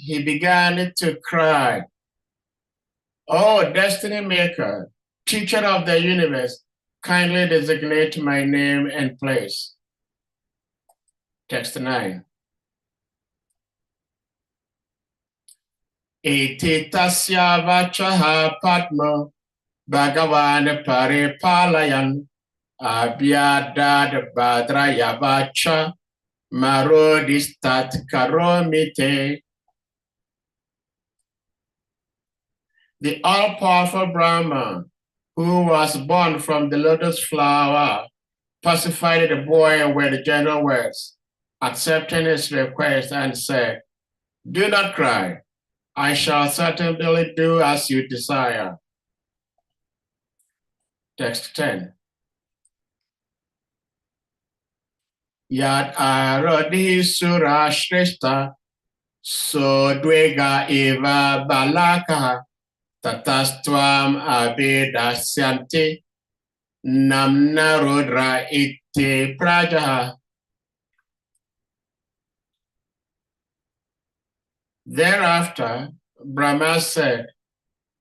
he began to cry, "Oh, destiny maker, teacher of the universe, kindly designate my name and place." Text 9. Iti tasya vachaha padma Bhagavan paripalayan abhyadad badraya vacha marodistat karomite. The all-powerful Brahma, who was born from the lotus flower, pacified the boy with gentle words, accepting his request and said, "Do not cry. I shall certainly do as you desire." Text 10. Yad arodi sura shrestha sodwega eva balaka tatastvam abedasyanti namna rudra iti prajaha. Thereafter, Brahma said,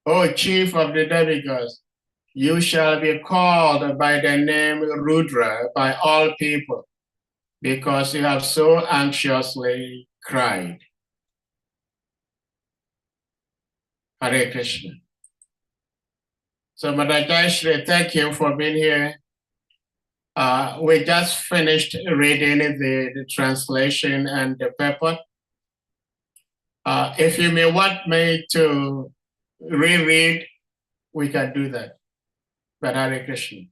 "O chief of the demigods, you shall be called by the name Rudra by all people, because you have so anxiously cried." Hare Krishna. So, Mother JAYASRI, thank you for being here. We just finished reading the translation and the purport. If you may want me to reread, we can do that. But Hare Krishna.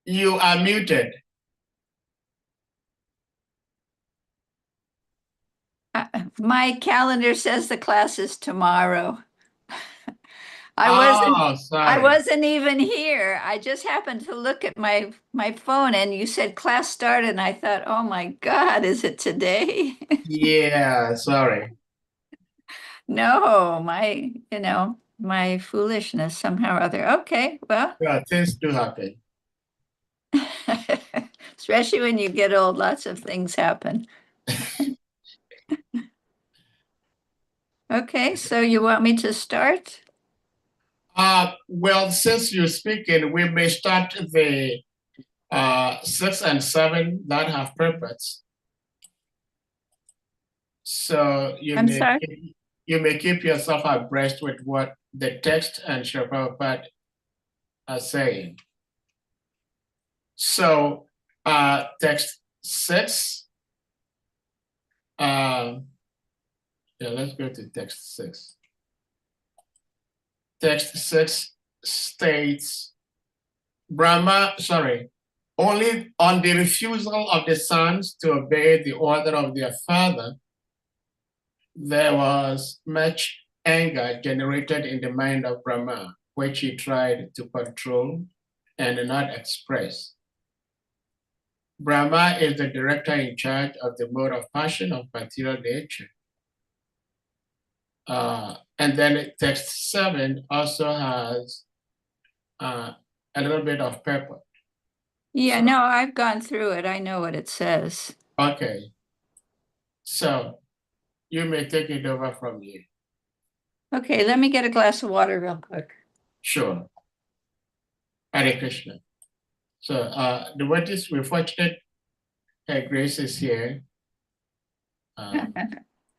You are muted. My calendar says the class is tomorrow. I wasn't even here. I just happened to look at my phone and you said class started and I thought, oh my God, is it today? Yeah, sorry. No, my foolishness somehow or other. Okay, well. Yeah, things do happen. Especially when you get old, lots of things happen. Okay, so you want me to start? Well, since you're speaking, we may start the 6 and 7 that have purpose. So you may keep yourself abreast with what the text and Srila Prabhupada are saying. So text 6. Let's go to text 6. Text 6 states, only on the refusal of the sons to obey the order of their father, there was much anger generated in the mind of Brahma, which he tried to control and not express. Brahma is the director in charge of the mode of passion of material nature. And then text 7 also has a little bit of purport. Yeah, so, no, I've gone through it. I know what it says. Okay. So you may take it over from here. Okay, let me get a glass of water real quick. Sure. Hare Krishna. So the word is, we're fortunate her Grace is here.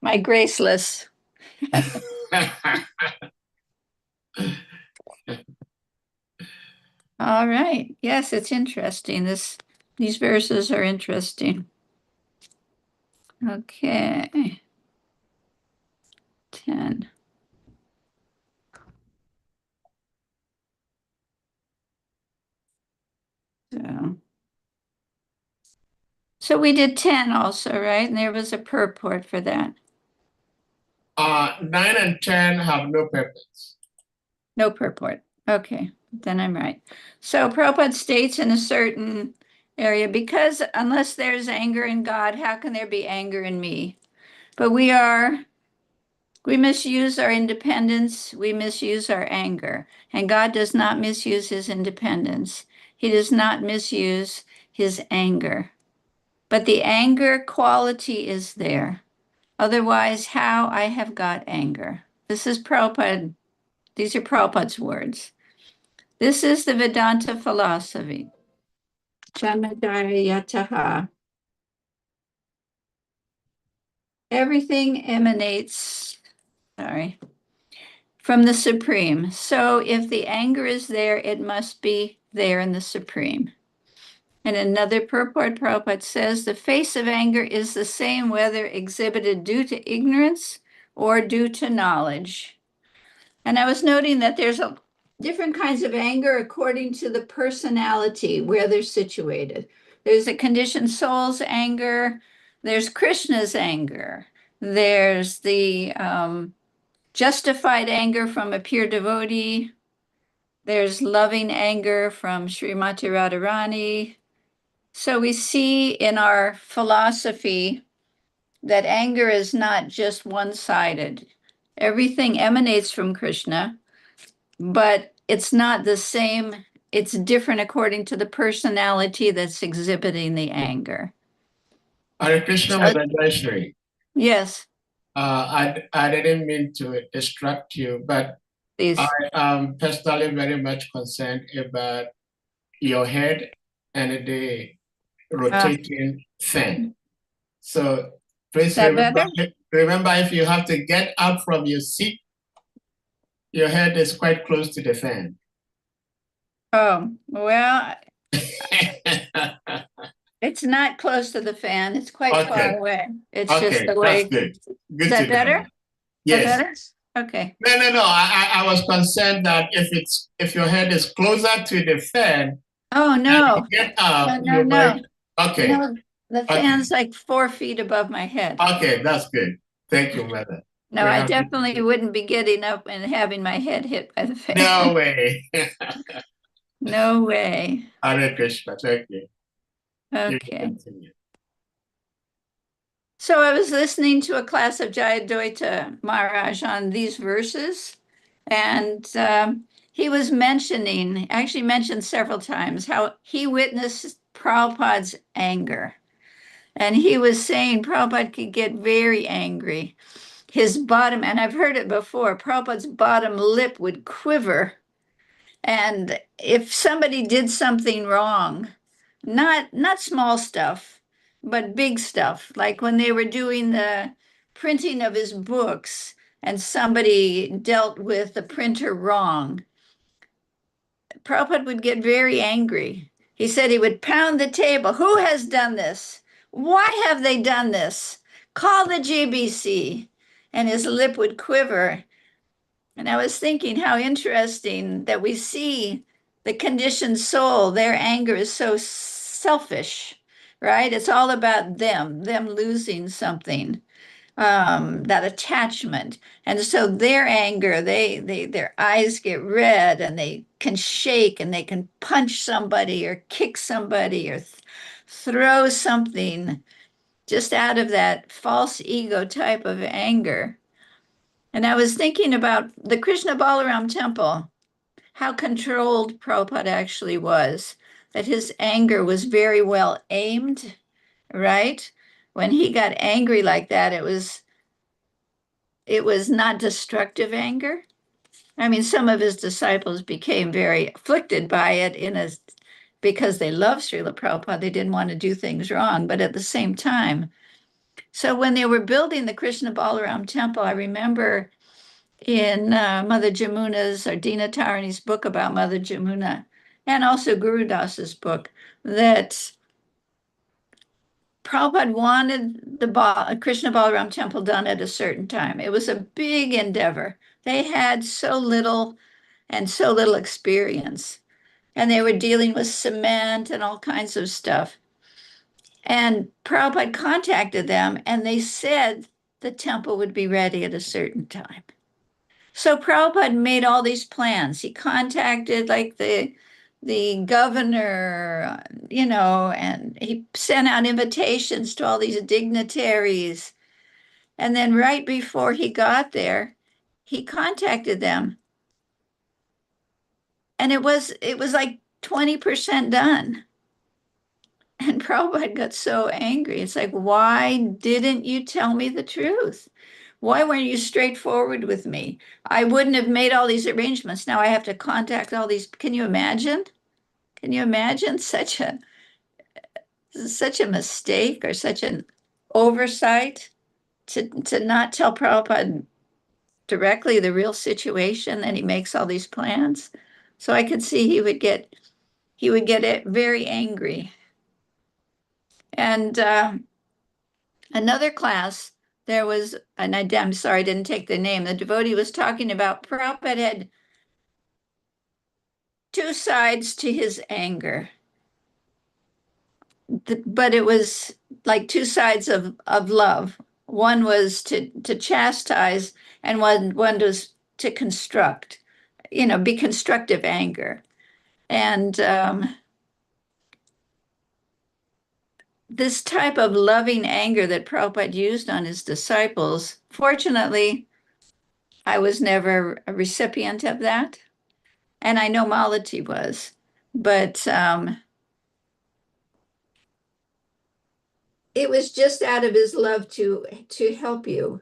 My graceless. All right. Yes, it's interesting. These verses are interesting. Okay. 10. So we did 10 also, right? And there was a purport for that. 9 and 10 have no purpose. No purport. Okay, then I'm right. So Prabhupada states in a certain area, because unless there's anger in God, how can there be anger in me? But we misuse our independence, we misuse our anger, and God does not misuse his independence. He does not misuse his anger. But the anger quality is there. Otherwise, how I have got anger. This is Prabhupada. These are Prabhupada's words. This is the Vedanta philosophy. Janmadayataha. Everything emanates, from the Supreme. So if the anger is there, it must be there in the Supreme. And another purport, Prabhupada says, the face of anger is the same whether exhibited due to ignorance or due to knowledge. And I was noting that there's different kinds of anger according to the personality where they're situated. There's a conditioned soul's anger, there's Krishna's anger, there's the justified anger from a pure devotee, there's loving anger from Srimati Radharani. So we see in our philosophy that anger is not just one-sided. Everything emanates from Krishna, but it's not the same. It's different according to the personality that's exhibiting the anger. Hare Krishna, Mother JAYASRI. Yes, I didn't mean to distract you, but please. I am personally very much concerned about your head and the rotating fan. So please That remember, better? remember, if you have to get up from your seat, your head is quite close to the fan. Oh, well, it's not close to the fan. It's quite far away. It's just the way. That's good. Good Is that to better? know. Yes. That better? Okay. No. I was concerned that if your head is closer to the fan, Oh, no. get up, No. you might. Okay. No, the fan's like 4 feet above my head. Okay, that's good. Thank you, Mother. No, I definitely wouldn't be getting up and having my head hit by the fan. No way. No way. Hare Krishna, thank you. Okay. So I was listening to a class of Jayadvaita Maharaj on these verses, and he was actually mentioned several times, how he witnessed Prabhupada's anger. And he was saying Prabhupada could get very angry. His bottom, and I've heard it before, Prabhupada's bottom lip would quiver. And if somebody did something wrong, not small stuff, but big stuff, like when they were doing the printing of his books and somebody dealt with the printer wrong, Prabhupada would get very angry. He said he would pound the table. Who has done this? Why have they done this? Call the GBC. And his lip would quiver. And I was thinking how interesting that we see the conditioned soul, their anger is so selfish, right? It's all about them losing something, that attachment. And so their anger, their eyes get red and they can shake and they can punch somebody or kick somebody or throw something just out of that false ego type of anger. And I was thinking about the Krishna Balaram temple, how controlled Prabhupada actually was, that his anger was very well aimed, right? When he got angry like that, it was not destructive anger. I mean, some of his disciples became very afflicted by it because they loved Srila Prabhupada. They didn't want to do things wrong, but at the same time. So when they were building the Krishna Balaram temple, I remember in Mother Jamuna's or Dina Tarani's book about Mother Jamuna, and also Guru Das's book, that Prabhupada wanted the Krishna Balaram temple done at a certain time. It was a big endeavor. They had so little experience, and they were dealing with cement and all kinds of stuff. And Prabhupada contacted them, and they said the temple would be ready at a certain time. So Prabhupada made all these plans. He contacted like the governor, and he sent out invitations to all these dignitaries. And then right before he got there, he contacted them. And it was like 20% done. And Prabhupada got so angry. It's like, why didn't you tell me the truth? Why weren't you straightforward with me? I wouldn't have made all these arrangements. Now I have to contact all these. Can you imagine? Can you imagine such a mistake or such an oversight to not tell Prabhupada directly the real situation, and he makes all these plans? So I could see he would get it very angry. And another class, there was, and I'm sorry, I didn't take the name. The devotee was talking about Prabhupada had two sides to his anger, but it was like two sides of love. One was to chastise, and one was to construct, be constructive anger. And this type of loving anger that Prabhupada used on his disciples, fortunately, I was never a recipient of that. And I know Malati was, but it was just out of his love to help you,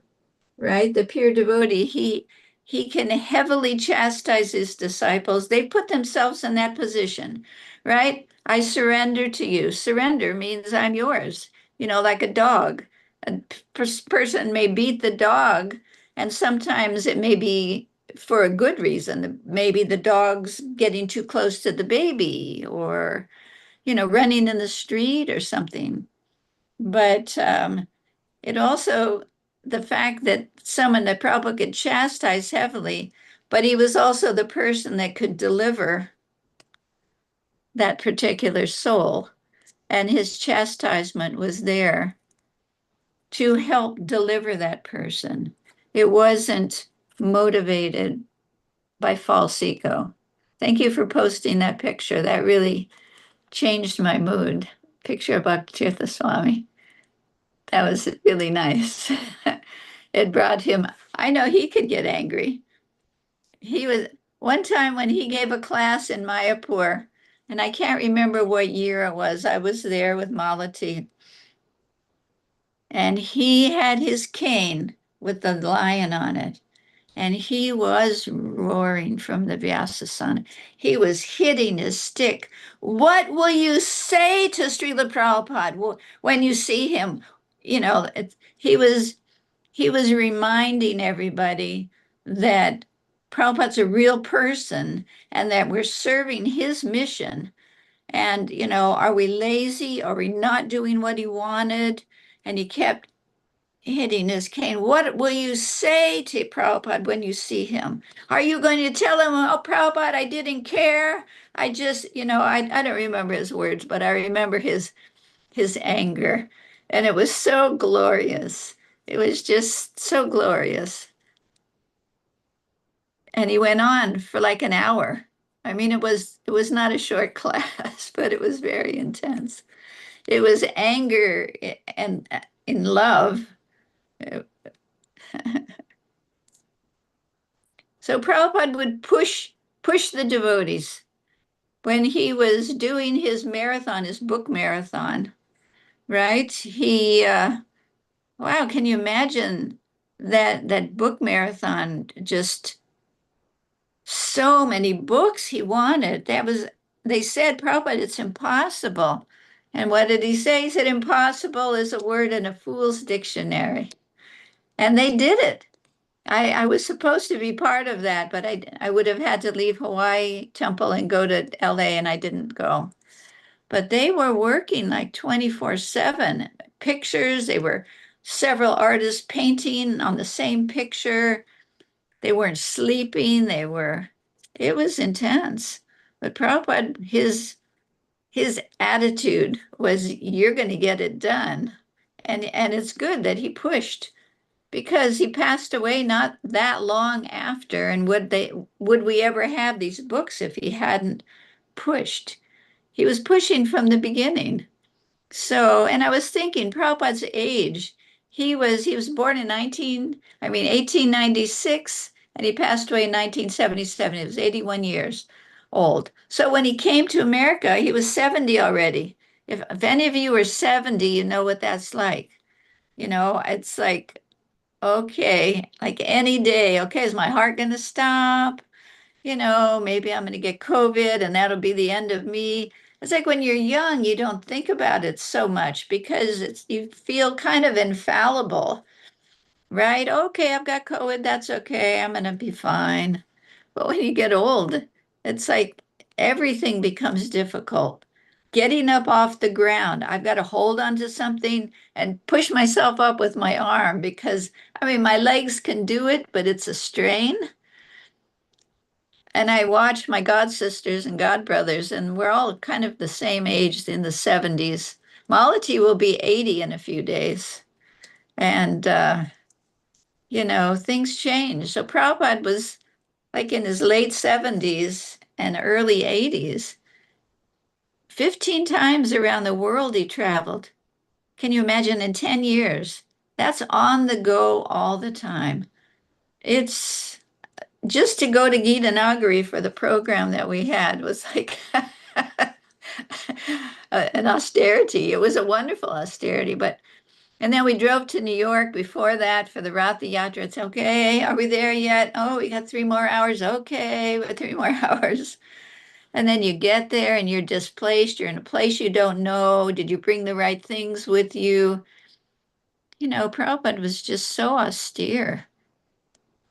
right? The pure devotee, he can heavily chastise his disciples. They put themselves in that position, right? I surrender to you. Surrender means I'm yours, like a dog. A person may beat the dog, and sometimes it may be for a good reason. Maybe the dog's getting too close to the baby, or, running in the street or something. But it also, the fact that someone that probably could chastise heavily, but he was also the person that could deliver that particular soul. And his chastisement was there to help deliver that person. It wasn't motivated by false ego. Thank you for posting that picture. That really changed my mood. Picture of Bhaktitirtha Swami. That was really nice. It brought him, I know he could get angry. He was, one time when he gave a class in Mayapur, and I can't remember what year it was, I was there with Malati, and he had his cane with the lion on it. And he was roaring from the Vyasasana. He was hitting his stick. What will you say to Srila Prabhupada when you see him? He was reminding everybody that Prabhupada's a real person and that we're serving his mission. And, are we lazy? Are we not doing what he wanted? And he kept hitting his cane. What will you say to Prabhupada when you see him? Are you going to tell him, oh, Prabhupada, I didn't care? I just, I don't remember his words, but I remember his anger. And it was so glorious. It was just so glorious. And he went on for like an hour. I mean, it was not a short class, but it was very intense. It was anger and in love. So Prabhupada would push the devotees. When he was doing his marathon, his book marathon, right? Wow, can you imagine that book marathon? Just so many books he wanted. They said, Prabhupada, it's impossible. And what did he say? He said, impossible is a word in a fool's dictionary. And they did it. I was supposed to be part of that, but I would have had to leave Hawaii Temple and go to LA, and I didn't go. But they were working like 24/7. Pictures, they were several artists painting on the same picture. They weren't sleeping. It was intense. But Prabhupada, his attitude was, you're going to get it done. And it's good that he pushed, because he passed away not that long after. And would we ever have these books if he hadn't pushed? He was pushing from the beginning. So, and I was thinking Prabhupada's age, he was born in 1896, and he passed away in 1977. He was 81 years old. So when he came to America, he was 70 already. if any of you are 70, you know what that's like. It's like, okay, like any day, okay, is my heart going to stop? Maybe I'm going to get COVID and that'll be the end of me. It's like when you're young, you don't think about it so much because you feel kind of infallible, right? Okay, I've got COVID, that's okay, I'm going to be fine. But when you get old, it's like everything becomes difficult. Getting up off the ground, I've got to hold onto something and push myself up with my arm because, I mean, my legs can do it, but it's a strain. And I watch my god sisters and god brothers, and we're all kind of the same age in the 70s. Malati will be 80 in a few days. And, things change. So Prabhupada was like in his late 70s and early 80s. 15 times around the world he traveled. Can you imagine in 10 years? That's on the go all the time. It's just to go to Gita Nagari for the program that we had was like an austerity. It was a wonderful austerity, and then we drove to New York before that for the Ratha Yatra. It's okay. Are we there yet? Oh, we got 3 more hours. Okay, we got 3 more hours. And then you get there and you're displaced. You're in a place you don't know. Did you bring the right things with you? Prabhupada was just so austere,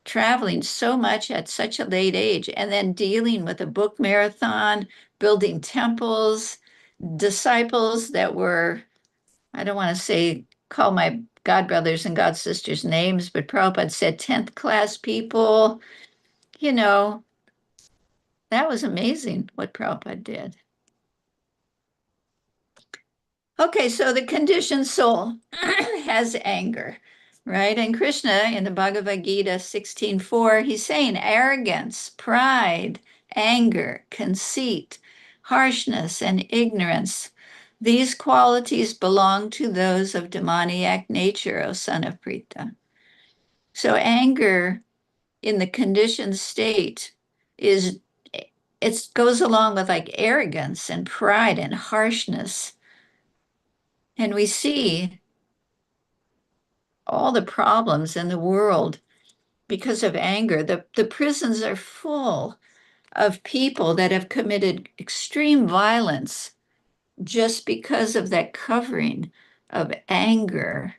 traveling so much at such a late age, and then dealing with a book marathon, building temples, disciples that were, I don't want to say, call my god brothers and god sisters names, but Prabhupada said 10th class people. You know, that was amazing what Prabhupada did. Okay, so the conditioned soul has anger, right? And Krishna in the Bhagavad Gita 16:4, he's saying arrogance, pride, anger, conceit, harshness, and ignorance. These qualities belong to those of demoniac nature, O son of Pritha. So anger in the conditioned state is it goes along with like arrogance and pride and harshness. And we see all the problems in the world because of anger. The prisons are full of people that have committed extreme violence just because of that covering of anger.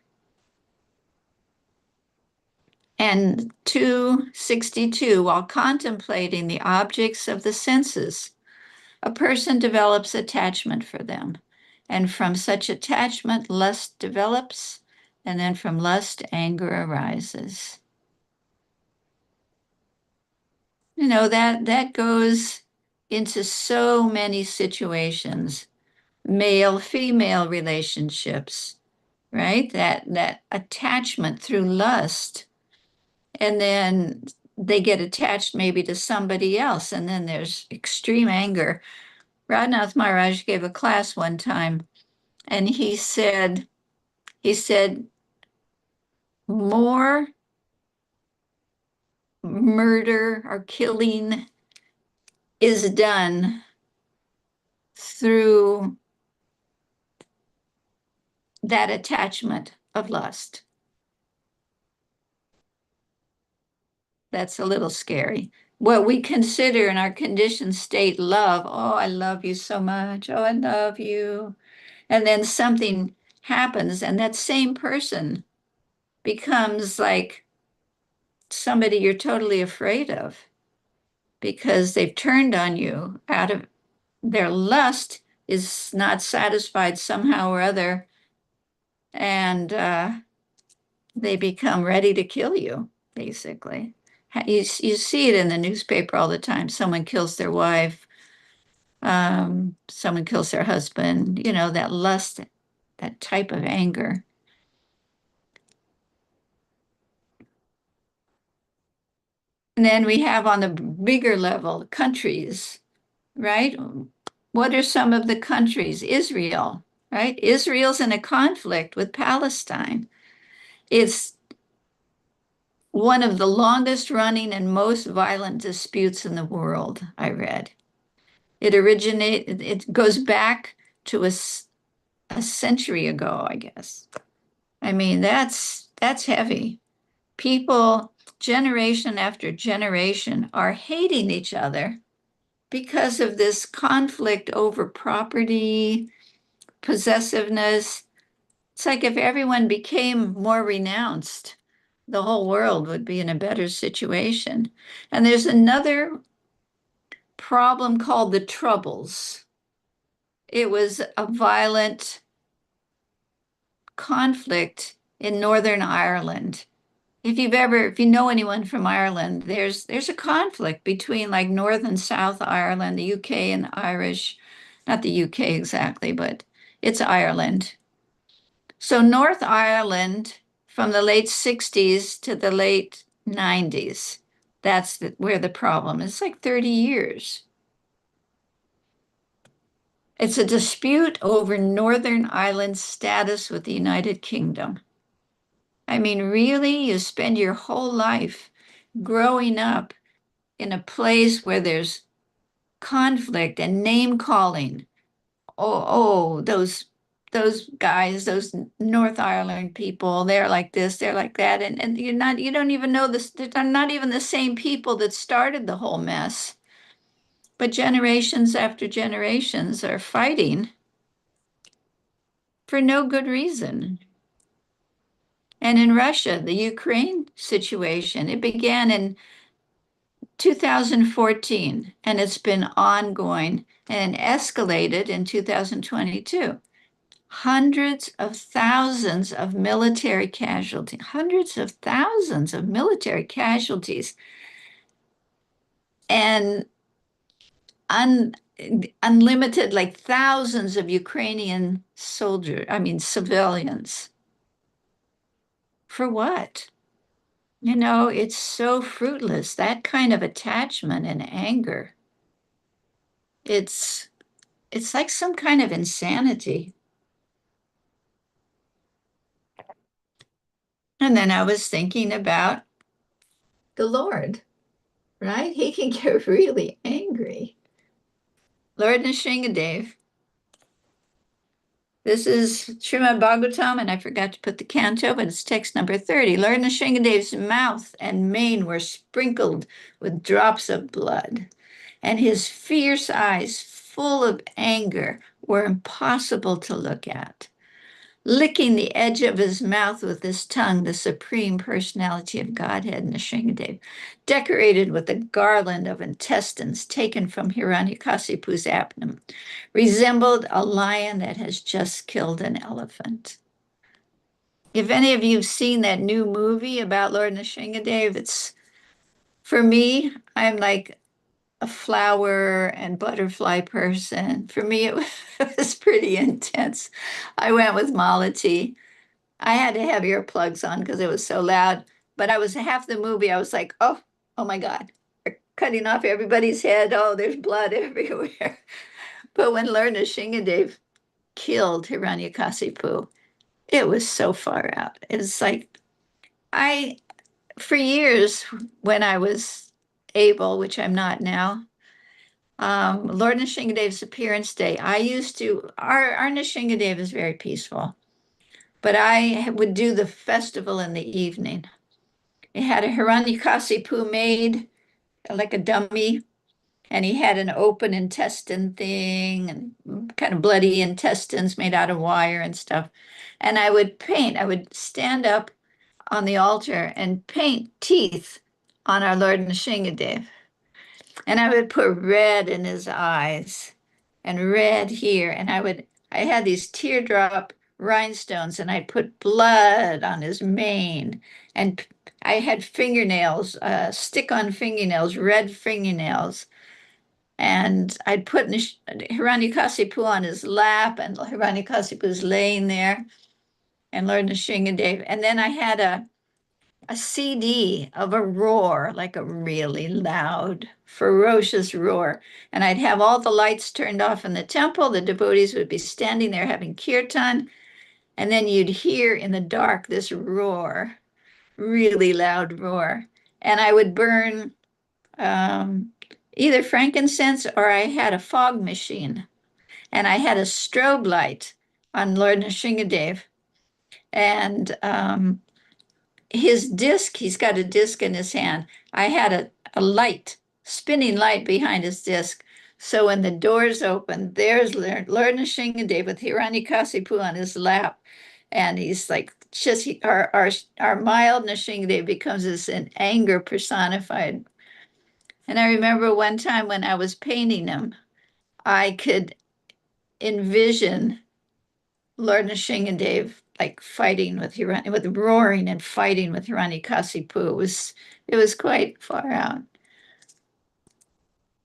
And 262, while contemplating the objects of the senses, a person develops attachment for them. And from such attachment, lust develops, and then from lust, anger arises. That goes into so many situations, male female relationships, right? That attachment through lust, and then they get attached maybe to somebody else, and then there's extreme anger. Radhanath Maharaj gave a class one time, and he said more murder or killing is done through that attachment of lust. That's a little scary. What we consider in our conditioned state love, oh, I love you so much. Oh, I love you. And then something happens, and that same person becomes like somebody you're totally afraid of because they've turned on you out of their lust is not satisfied somehow or other, and they become ready to kill you, basically. You see it in the newspaper all the time. Someone kills their wife, someone kills their husband, that lust, that type of anger. And then we have on the bigger level countries, right? What are some of the countries? Israel, right? Israel's in a conflict with Palestine. It's one of the longest running and most violent disputes in the world, I read. It goes back to a century ago, I guess. I mean, that's heavy. People, generation after generation, are hating each other because of this conflict over property, possessiveness. It's like if everyone became more renounced, the whole world would be in a better situation. And there's another problem called the Troubles. It was a violent conflict in Northern Ireland. If you know anyone from Ireland, there's a conflict between like North and South Ireland, the UK and Irish, not the UK exactly, but it's Ireland. So North Ireland from the late 60s to the late 90s, where the problem is. It's like 30 years. It's a dispute over Northern Ireland's status with the United Kingdom. I mean, really, you spend your whole life growing up in a place where there's conflict and name calling. Those guys, those North Ireland people, they're like this, they're like that, and you don't even know this. They're not even the same people that started the whole mess. But generations after generations are fighting for no good reason. And in Russia, the Ukraine situation, it began in 2014 and it's been ongoing and escalated in 2022. Hundreds of thousands of military casualties, hundreds of thousands of military casualties, and un, unlimited, like thousands of Ukrainian soldiers, I mean, civilians. For what? You know, it's so fruitless, that kind of attachment and anger. It's it's like some kind of insanity. And then I was thinking about the Lord, right? He can get really angry. Lord Nishingadev. This is Srimad Bhagavatam, and I forgot to put the canto, but it's text number 30. Lord Nishingadev's mouth and mane were sprinkled with drops of blood, and his fierce eyes, full of anger, were impossible to look at. Licking the edge of his mouth with his tongue, the Supreme Personality of Godhead, Nishingadev, decorated with a garland of intestines taken from Hiranyakasipu's abdomen, resembled a lion that has just killed an elephant. If any of you have seen that new movie about Lord Nishingadev, it's, for me, I'm like a flower and butterfly person. For me, it was pretty intense. I went with Malati. I had to have earplugs on because it was so loud. But I was half the movie, I was like, oh my God, they're cutting off everybody's head. Oh, there's blood everywhere. But when Lord Nishingadev killed Hiranyakasipu, it was so far out. It's like I, for years when I was able, which I'm not now, Lord Nishingadev's appearance day, I used to, our Nishingadev is very peaceful, but I would do the festival in the evening. It had a Hiranyakasipu made, like a dummy, and he had an open intestine thing and kind of bloody intestines made out of wire and stuff. And I would paint, I would stand up on the altar and paint teeth on our Lord Nishingadev. And I would put red in his eyes and red here. And I had these teardrop rhinestones and I'd put blood on his mane. And I had fingernails, stick-on fingernails, red fingernails. And I'd put Hiranyakasipu on his lap, and Hiranyakasipu's laying there, and Lord Nishingadev. And then I had a CD of a roar, like a really loud, ferocious roar. And I'd have all the lights turned off in the temple. The devotees would be standing there having kirtan. And then you'd hear in the dark this roar, really loud roar. And I would burn either frankincense or I had a fog machine and I had a strobe light on Lord Nrsingadev. And his disc, he's got a disc in his hand. I had a light, spinning light behind his disc. So when the doors opened, there's Lord Nrsingadev with Hiranyakasipu on his lap. And he's like, just our mild Nrsingadev becomes this in anger personified. And I remember one time when I was painting him, I could envision Lord Nrsingadev like fighting with with roaring and fighting with Hiranyakasipu. It was quite far out.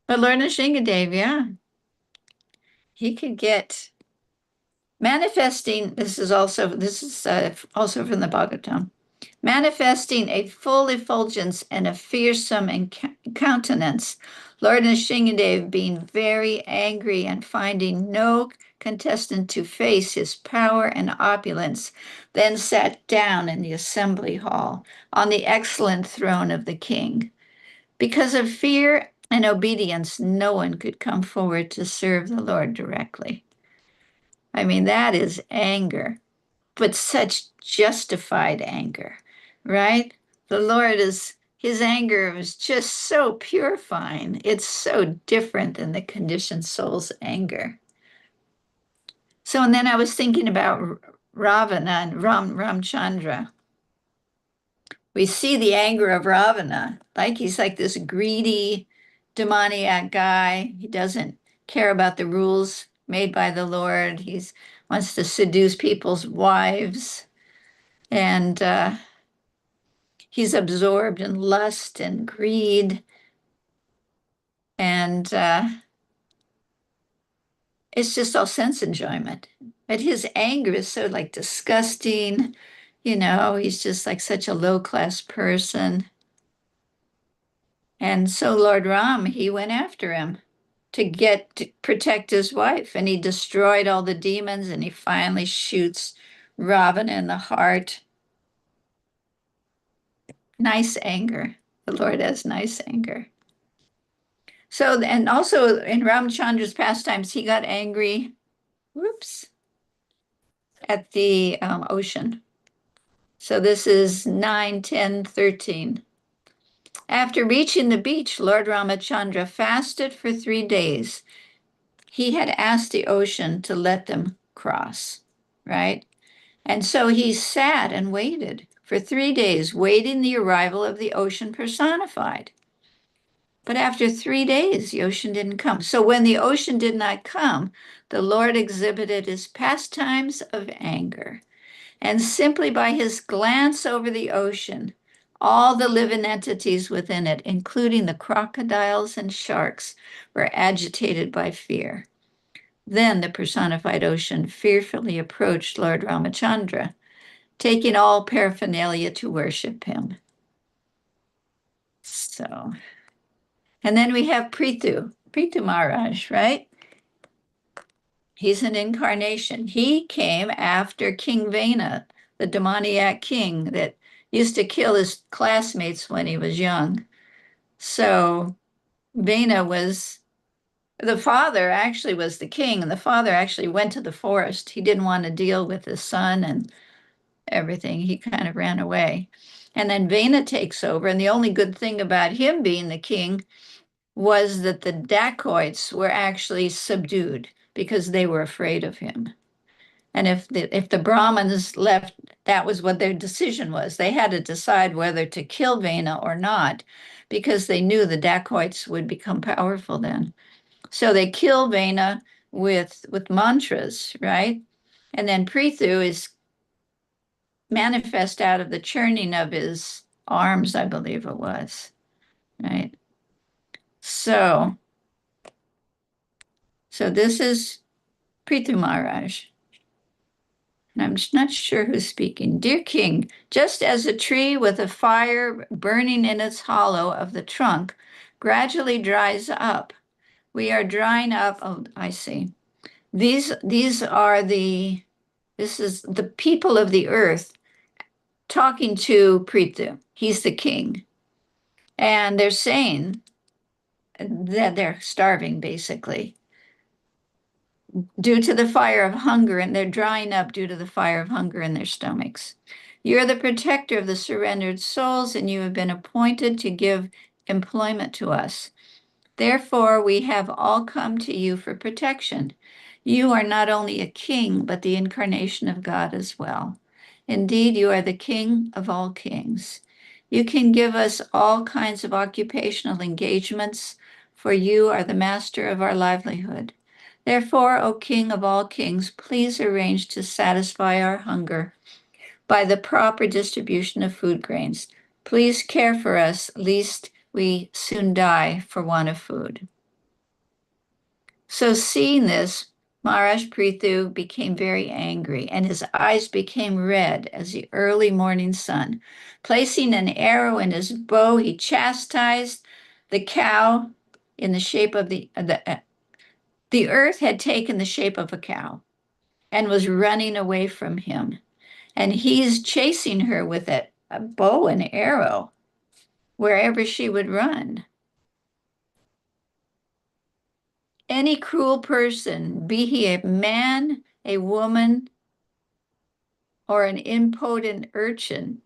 But Lord Nrsingadev, yeah, he could get manifesting. This is also from the Bhagavatam. Manifesting a full effulgence and a fearsome countenance, Lord Nrsingadev being very angry and finding no contestant to face his power and opulence, then sat down in the assembly hall on the excellent throne of the king. Because of fear and obedience, no one could come forward to serve the Lord directly. I mean, that is anger, but such justified anger, right? The Lord his anger is just so purifying. It's so different than the conditioned soul's anger. So, and then I was thinking about Ravana and Ramchandra. We see the anger of Ravana, like he's like this greedy, demoniac guy. He doesn't care about the rules made by the Lord. He wants to seduce people's wives. And he's absorbed in lust and greed. And it's just all sense enjoyment. But his anger is so like disgusting. He's just like such a low-class person. And so Lord Ram, he went after him to protect his wife. And he destroyed all the demons and he finally shoots Ravana in the heart. Nice anger. The Lord has nice anger. So, and also in Ramchandra's pastimes, he got angry, whoops, at the ocean. So this is 9, 10, 13. After reaching the beach, Lord Ramachandra fasted for 3 days. He had asked the ocean to let them cross, right? And so he sat and waited for 3 days, waiting the arrival of the ocean personified. But after 3 days, the ocean didn't come. So when the ocean did not come, the Lord exhibited his pastimes of anger. And simply by his glance over the ocean, all the living entities within it, including the crocodiles and sharks, were agitated by fear. Then the personified ocean fearfully approached Lord Ramachandra, taking all paraphernalia to worship him. So, and then we have Prithu Maharaj, right? He's an incarnation. He came after King Vena, the demoniac king that used to kill his classmates when he was young. So Vena was the father actually was the king, and the father actually went to the forest. He didn't want to deal with his son and everything. He kind of ran away. And then Vena takes over, and the only good thing about him being the king was that the dacoits were actually subdued because they were afraid of him. And if the Brahmins left, that was what their decision was. They had to decide whether to kill Vena or not, because they knew the dacoits would become powerful then. So they kill Vena with mantras, right? And then Prithu is manifest out of the churning of his arms, I believe it was, right? So this is Prithu Maharaj. And I'm not sure who's speaking. Dear King, just as a tree with a fire burning in its hollow of the trunk gradually dries up, we are drying up. Oh, I see. This is the people of the earth talking to Prithu. He's the king. And they're saying that they're starving, basically. due to the fire of hunger, and they're drying up due to the fire of hunger in their stomachs. You are the protector of the surrendered souls, and you have been appointed to give employment to us. Therefore, we have all come to you for protection. You are not only a king, but the incarnation of God as well. Indeed, you are the king of all kings. You can give us all kinds of occupational engagements, for you are the master of our livelihood. Therefore, O King of all kings, please arrange to satisfy our hunger by the proper distribution of food grains. Please care for us, lest we soon die for want of food. So seeing this, Maharaj Prithu became very angry, and his eyes became red as the early morning sun. Placing an arrow in his bow, he chastised the cow in the shape of the earth had taken the shape of a cow and was running away from him. And he's chasing her with a bow and arrow wherever she would run. Any cruel person, be he a man, a woman, or an impotent urchin,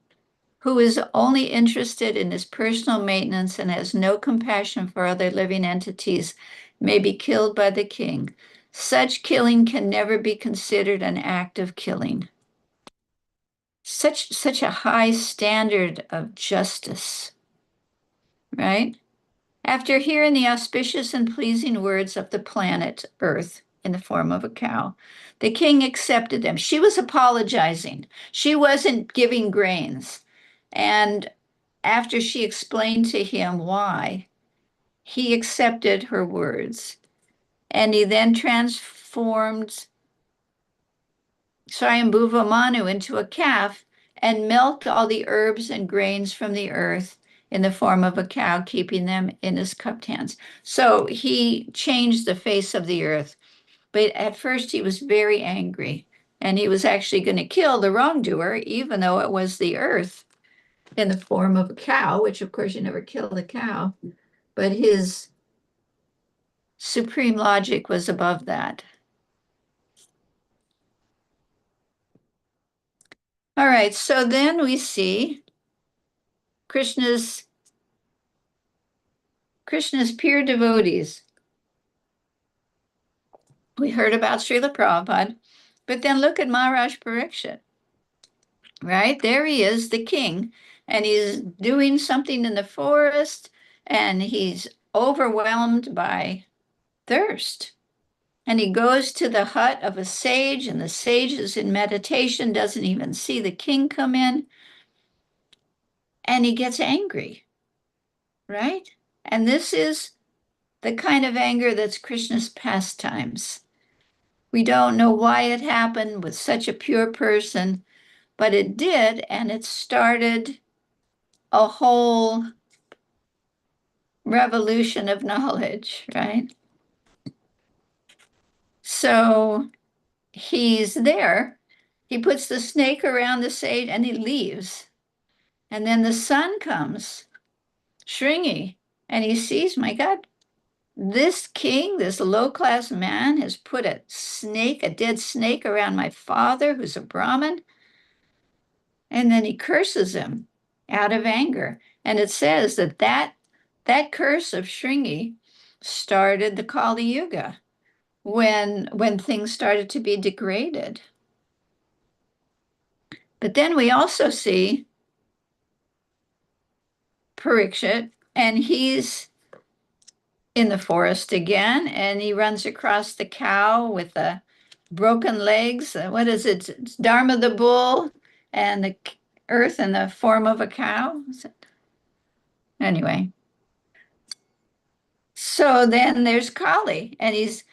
who is only interested in his personal maintenance and has no compassion for other living entities, may be killed by the king. Such killing can never be considered an act of killing. Such a high standard of justice, right? After hearing the auspicious and pleasing words of the planet Earth in the form of a cow, the king accepted them. She was apologizing. She wasn't giving grains. And after she explained to him why, he accepted her words. And he then transformed Swayambhuva Manu into a calf and milked all the herbs and grains from the earth in the form of a cow, keeping them in his cupped hands. So he changed the face of the earth. But at first he was very angry, and he was actually going to kill the wrongdoer, even though it was the earth in the form of a cow, which of course you never kill a cow. But his supreme logic was above that. All right, so then we see Krishna's pure devotees. We heard about Srila Prabhupada, but then look at Maharaj Pariksit, right? There he is, the king, and he's doing something in the forest, and he's overwhelmed by thirst. And he goes to the hut of a sage, and the sage is in meditation, doesn't even see the king come in, and he gets angry, right? And this is the kind of anger that's Krishna's pastimes. We don't know why it happened with such a pure person, but it did, and it started a whole revolution of knowledge, right? So he's there. He puts the snake around the sage and he leaves. And then the sun comes, Shringi, and he sees, my God, this king, this low-class man, has put a snake, a dead snake around my father, who's a Brahmin. And then he curses him out of anger. And it says that curse of Shringi started the Kali Yuga when things started to be degraded. But then we also see Parikshit, and he's in the forest again, and he runs across the cow with the broken legs. What is it? It's Dharma the bull and the earth in the form of a cow. Anyway, so then there's Kali, and he's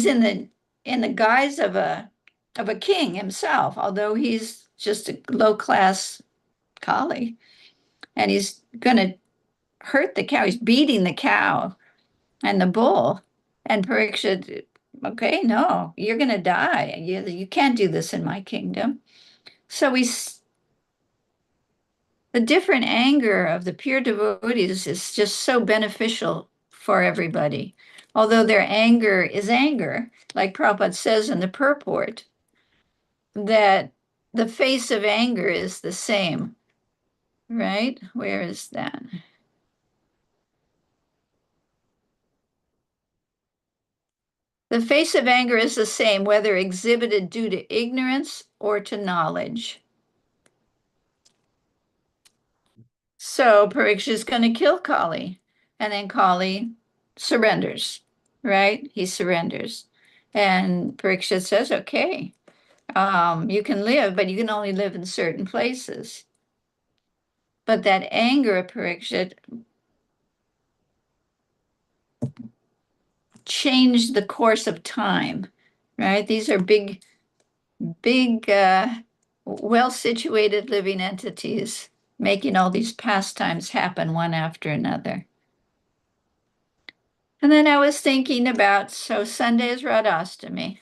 in the guise of a king himself, although he's just a low class Kali, and he's going to hurt the cow. He's beating the cow and the bull. And Parikshit, okay, no, you're going to die. You can't do this in my kingdom. So the different anger of the pure devotees is just so beneficial for everybody. although their anger is anger, like Prabhupada says in the purport, that the face of anger is the same, right? Where is that? The face of anger is the same, whether exhibited due to ignorance or to knowledge. So Pariksha is going to kill Kali, and then Kali surrenders, right? He surrenders. And Pariksha says, okay, you can live, but you can only live in certain places. But that anger of Pariksha changed the course of time, right? These are big, well-situated living entities making all these pastimes happen one after another. And then I was thinking about, so Sunday is Radhastami,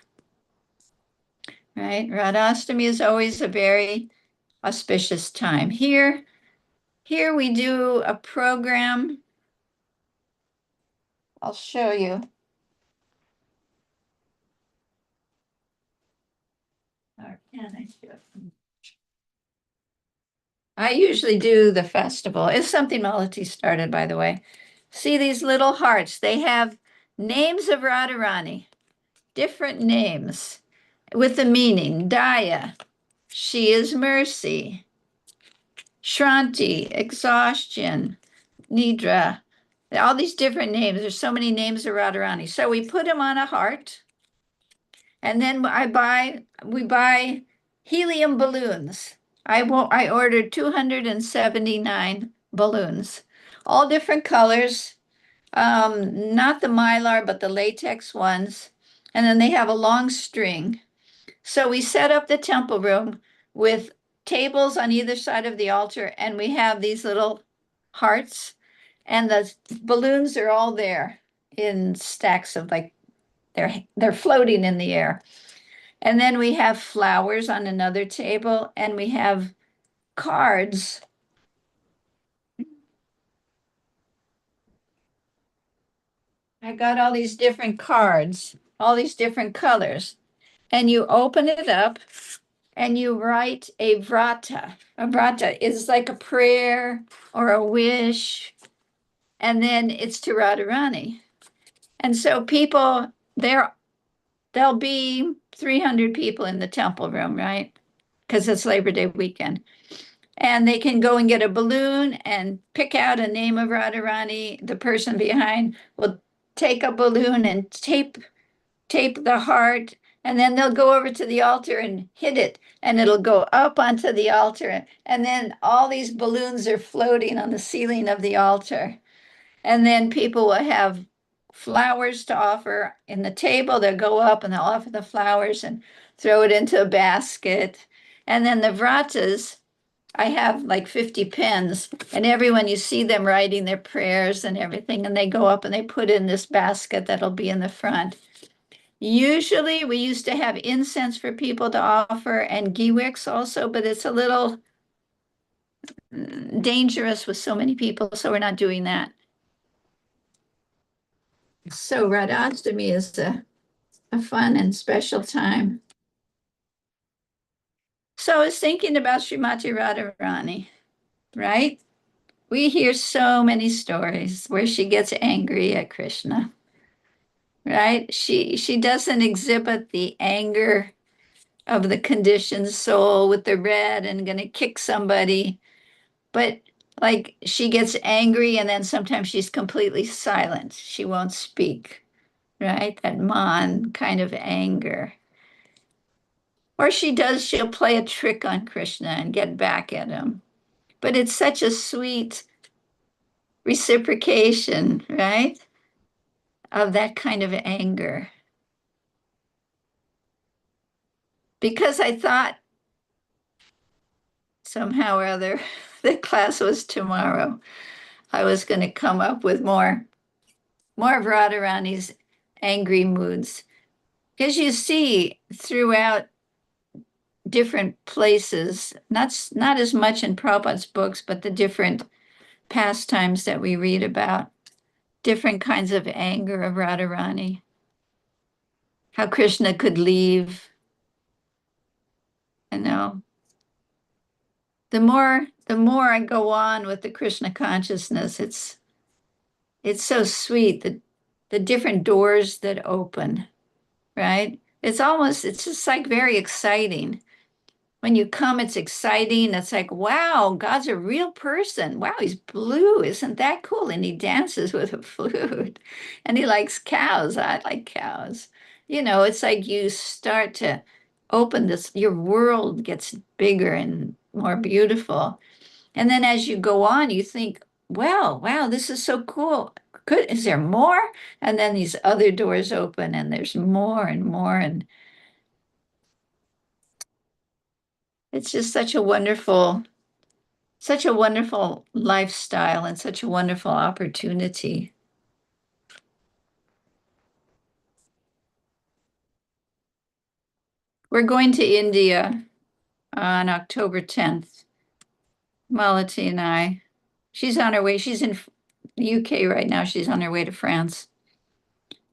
right? Radhastami is always a very auspicious time. Here we do a program. I'll show you. Or can I show you? I usually do the festival. It's something Malati started, by the way. See these little hearts? They have names of Radharani, different names with the meaning. Daya, she is mercy. Shranti, exhaustion. Nidra, all these different names. There's so many names of Radharani. So we put them on a heart, and then we buy helium balloons. I ordered 279 balloons, all different colors, not the mylar, but the latex ones. And then they have a long string. So we set up the temple room with tables on either side of the altar, and we have these little hearts, and the balloons are all there in stacks of like they're floating in the air. And then we have flowers on another table, and we have cards. I got all these different cards, all these different colors. And you open it up and you write a vrata. A vrata is like a prayer or a wish, and then it's to Radharani. And so people, there'll be 300 people in the temple room, right? Because it's Labor Day weekend. And they can go and get a balloon and pick out a name of Radharani. The person behind will take a balloon and tape the heart, and then they'll go over to the altar and hit it, and it'll go up onto the altar. And then all these balloons are floating on the ceiling of the altar. And then people will have flowers to offer in the table. They'll go up and they'll offer the flowers and throw it into a basket. And then the vratas, I have like 50 pens, and everyone, you see them writing their prayers and everything, and they go up and they put in this basket that'll be in the front. Usually we used to have incense for people to offer and ghee wicks also, but it's a little dangerous with so many people, so we're not doing that. So Radhastami is a fun and special time. So I was thinking about Srimati Radharani, right? We hear so many stories where she gets angry at Krishna, right? She doesn't exhibit the anger of the conditioned soul with the red and gonna kick somebody, but like she gets angry and then sometimes she's completely silent. She won't speak, right? That man kind of anger. Or she'll play a trick on Krishna and get back at him. But it's such a sweet reciprocation, right? Of that kind of anger. Because I thought somehow or other the class was tomorrow, I was going to come up with more of Radharani's angry moods. Because you see throughout different places, not as much in Prabhupada's books, but the different pastimes that we read about, different kinds of anger of Radharani, how Krishna could leave. You know, the more I go on with the Krishna consciousness, it's so sweet that the different doors that open, right? It's just like very exciting. When you come, it's exciting. It's like, wow, God's a real person. Wow, he's blue. Isn't that cool? And he dances with a flute. And he likes cows. I like cows. It's like you start to open this, your world gets bigger and more beautiful. And then as you go on, you think, wow, this is so cool. Good. Is there more? And then these other doors open and there's more and more. And it's just such a wonderful lifestyle and such a wonderful opportunity. We're going to India on October 10th, Malati and I. She's on her way. She's in the UK right now. She's on her way to France.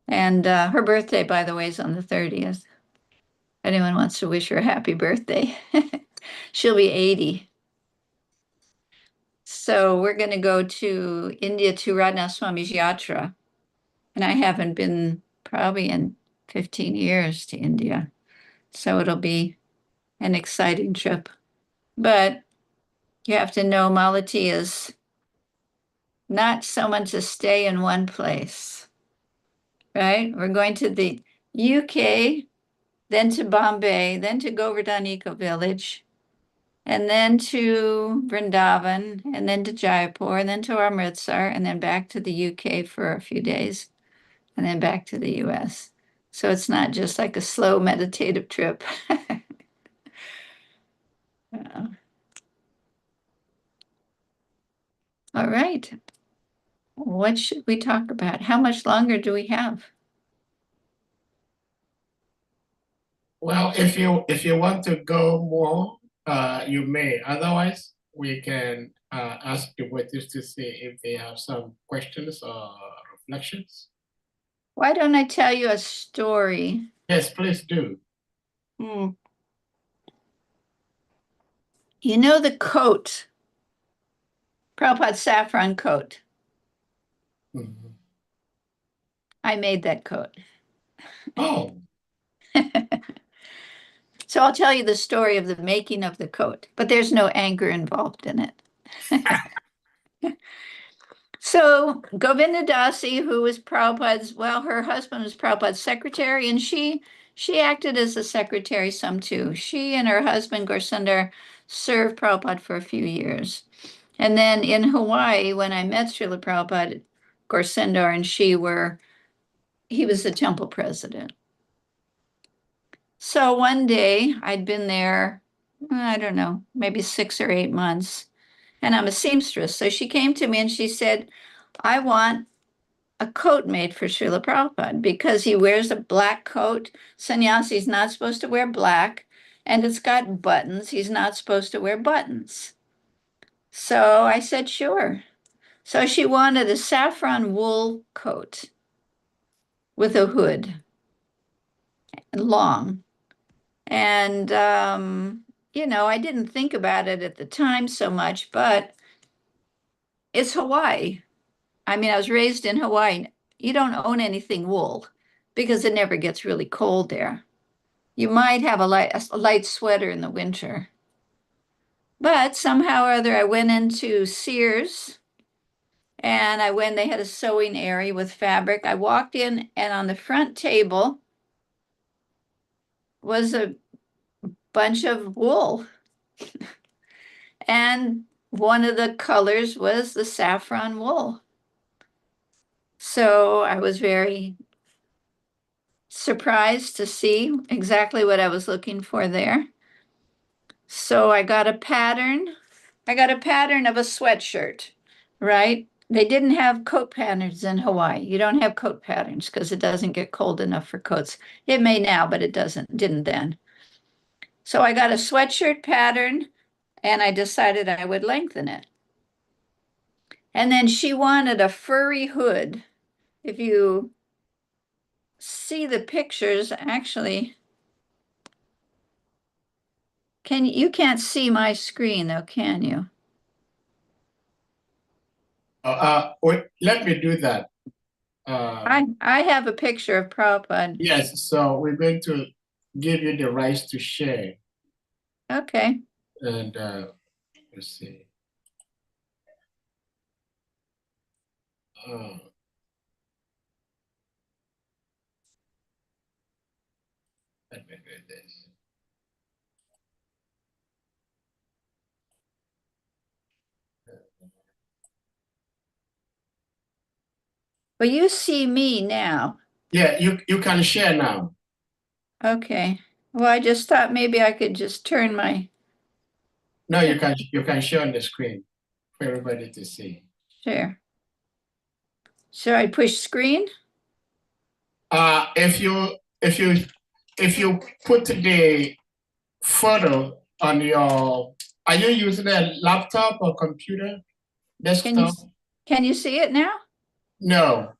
And her birthday, by the way, is on the 30th. Anyone wants to wish her a happy birthday. She'll be 80. So we're going to go to India to Radhanath Swami's Yatra. And I haven't been probably in 15 years to India. So it'll be an exciting trip. But you have to know Malati is not someone to stay in one place, right? We're going to the UK, then to Bombay, then to Govardhan Eco Village, and then to Vrindavan, and then to Jaipur, and then to Amritsar, and then back to the UK for a few days, and then back to the US. So it's not just like a slow meditative trip. Uh, All right. What should we talk about? How much longer do we have? Well, if you want to go more, you may. Otherwise, we can ask the witness to see if they have some questions or reflections. Why don't I tell you a story? Yes, please do. Hmm. You know the coat, Prabhupada's saffron coat. Mhm. I made that coat. Oh, So I'll tell you the story of the making of the coat, but there's no anger involved in it. So Govinda Dasi, who was Prabhupada's, well, her husband was Prabhupada's secretary, and she acted as a secretary some too. She and her husband Gaurasundar served Prabhupada for a few years. And then in Hawaii, when I met Srila Prabhupada, Gaurasundar and he was the temple president. So one day I'd been there, I don't know, maybe 6 or 8 months, and I'm a seamstress. So she came to me and she said, I want a coat made for Srila Prabhupada because he wears a black coat. Sannyasi's not supposed to wear black, and it's got buttons. He's not supposed to wear buttons. So I said, sure. So she wanted a saffron wool coat with a hood, long. And, I didn't think about it at the time so much, but it's Hawaii. I mean, I was raised in Hawaii. You don't own anything wool because it never gets really cold there. You might have a light sweater in the winter. But somehow or other, I went into Sears and they had a sewing area with fabric. I walked in, and on the front table was a bunch of wool. And one of the colors was the saffron wool. So I was very surprised to see exactly what I was looking for there. So I got a pattern. I got a pattern of a sweatshirt, right? They didn't have coat patterns in Hawaii. You don't have coat patterns because it doesn't get cold enough for coats. It may now, but it didn't then. So I got a sweatshirt pattern and I decided I would lengthen it. And then she wanted a furry hood. if you see the pictures, actually, you can't see my screen though, can you? Wait, let me do that. I have a picture of Prabhupada. Yes, so we're going to give you the rights to share. Okay. And let's see. Uh, let me do this. Well, you see me now. Yeah, you can share now. Okay. Well, I just thought maybe I could just turn my No, you can share on the screen for everybody to see. share. Should I push screen? If you put the photo on your, are you using a laptop or computer, Can you desktop? can you see it now? No.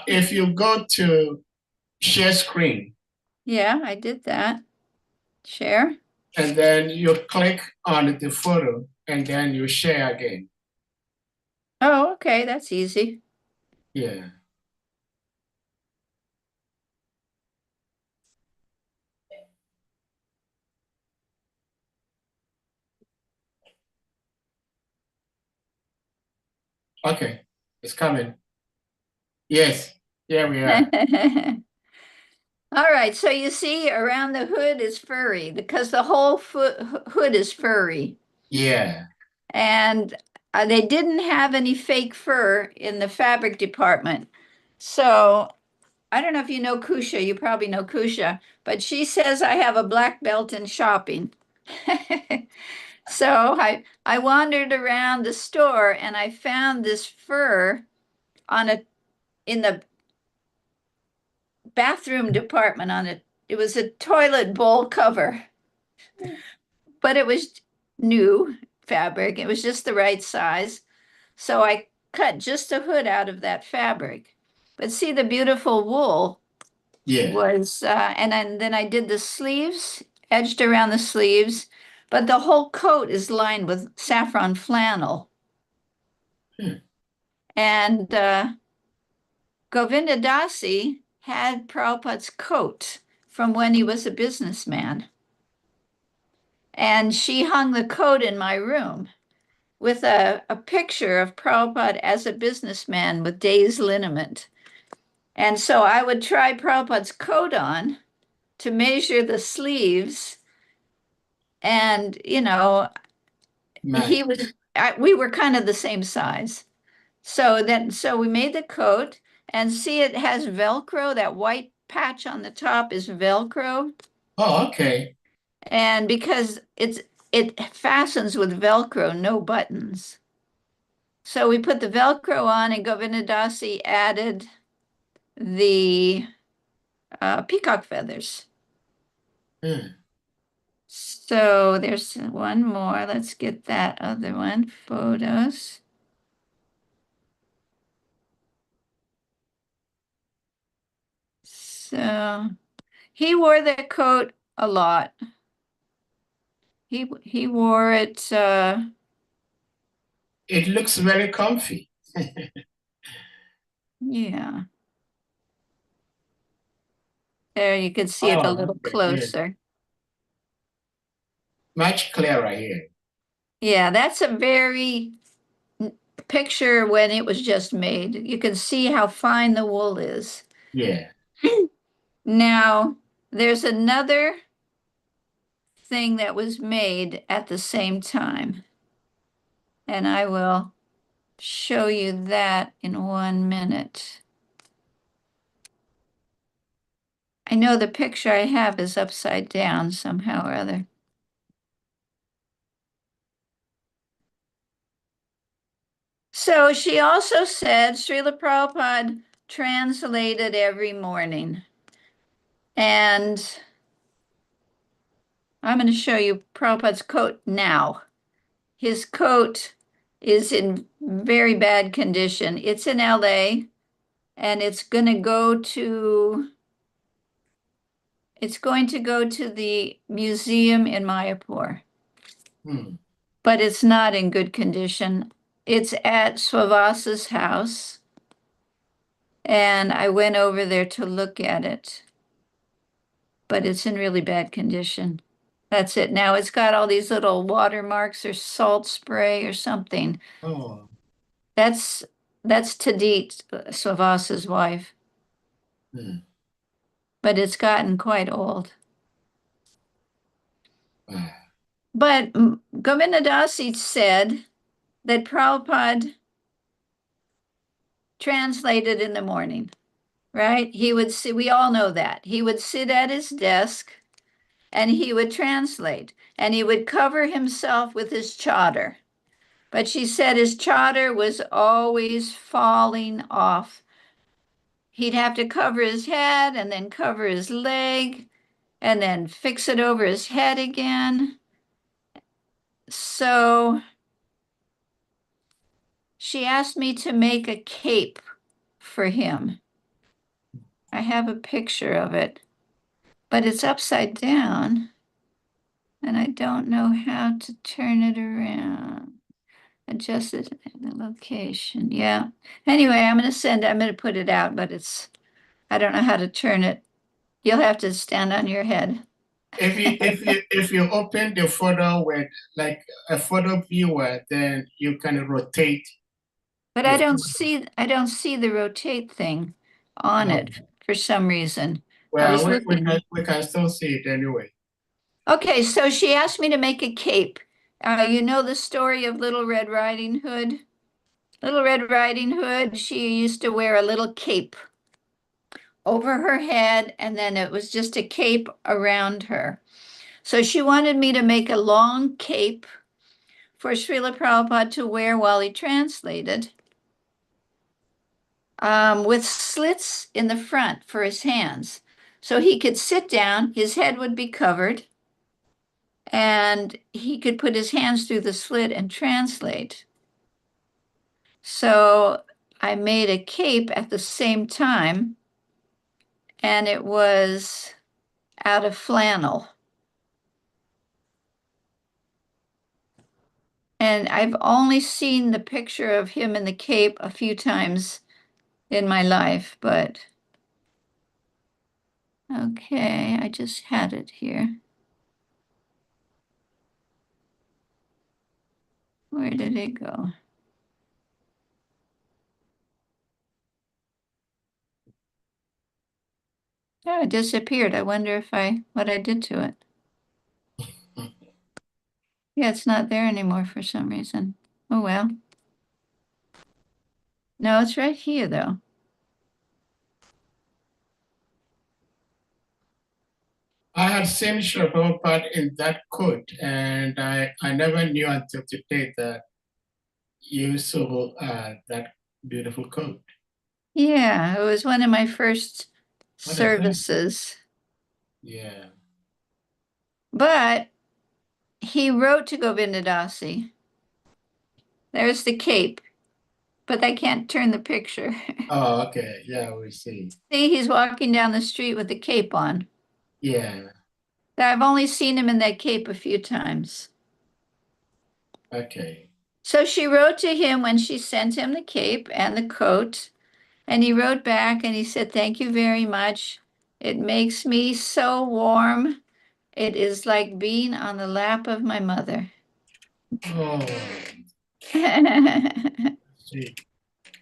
If you go to share screen Yeah, I did that. Share. and then you click on the photo and then you share again. Oh, okay, that's easy. Yeah. Okay, it's coming. Yes, here we are. All right, so you see around the hood is furry because the whole hood is furry. Yeah. And they didn't have any fake fur in the fabric department. So I don't know if you know Kusha, you probably know Kusha, but she says I have a black belt in shopping. So I wandered around the store and I found this fur on a in the bathroom department on it. It was a toilet bowl cover, but it was new fabric. It was just the right size. So I cut just a hood out of that fabric. But see, the beautiful wool Yeah. was, and then I did the sleeves, edged around the sleeves, but the whole coat is lined with saffron flannel. Hmm. And Govinda Dasi had Prabhupada's coat from when he was a businessman. And she hung the coat in my room with a picture of Prabhupada as a businessman with days liniment. And so I would try Prabhupada's coat on to measure the sleeves. And, Man. we were kind of the same size. So we made the coat and see it has Velcro. That white patch on the top is Velcro. Oh, okay. And because it fastens with Velcro, no buttons. So we put the Velcro on and Govindadasi added the peacock feathers. Hmm. So there's one more. Let's get that other one. Photos. So he wore the coat a lot. He wore it. It looks very comfy. Yeah. There you can see it a Oh, little okay, good. closer. Much clearer here. Yeah, that's a very picture when it was just made. You can see how fine the wool is. Yeah. Now, there's another thing that was made at the same time, and I will show you that in 1 minute. I know the picture I have is upside down somehow or other. So she also said Srila Prabhupada translated every morning. And I'm going to show you Prabhupada's coat now. His coat is in very bad condition. It's in LA and it's going to go to the museum in Mayapur, but it's not in good condition. It's at Swavasa's house, and I went over there to look at it, but it's in really bad condition. That's it. Now it's got all these little watermarks or salt spray or something. Oh. That's Tadit, Swavasa's wife, but it's gotten quite old. But Govindadasi said that Prabhupada translated in the morning, right? He would sit, we all know that. He would sit at his desk and he would translate, and he would cover himself with his chadar. But she said his chadar was always falling off. He'd have to cover his head and then cover his leg and then fix it over his head again. So she asked me to make a cape for him. I have a picture of it, but it's upside down, and I don't know how to turn it around. Adjust it in the location. Yeah. Anyway, I'm going to put it out, but I don't know how to turn it. You'll have to stand on your head. If you open the photo with like a photo viewer, then you can rotate. But I don't see the rotate thing on it for some reason. I was Well, looking. we can still see it anyway. Okay, so she asked me to make a cape. You know the story of Little Red Riding Hood? Little Red Riding Hood, she used to wear a little cape over her head, and then it was just a cape around her. So she wanted me to make a long cape for Srila Prabhupada to wear while he translated, with slits in the front for his hands. So he could sit down, his head would be covered, and he could put his hands through the slit and translate. So I made a cape at the same time, and it was out of flannel. And I've only seen the picture of him in the cape a few times in my life, but okay, I just had it here. Where did it go? Oh, it disappeared. I wonder what I did to it. Yeah, it's not there anymore for some reason. Oh, well. No, it's right here, though. I had seen Srila Prabhupada in that coat, and I never knew until today that you saw that beautiful coat. Yeah, it was one of my first What is that? services. Yeah. But he wrote to Govindadasi. There's the cape, but I can't turn the picture. Oh, okay. Yeah, we see. See, he's walking down the street with the cape on. Yeah. I've only seen him in that cape a few times. Okay. So she wrote to him when she sent him the cape and the coat, and he wrote back and he said, "Thank you very much. It makes me so warm. It is like being on the lap of my mother." Oh, see.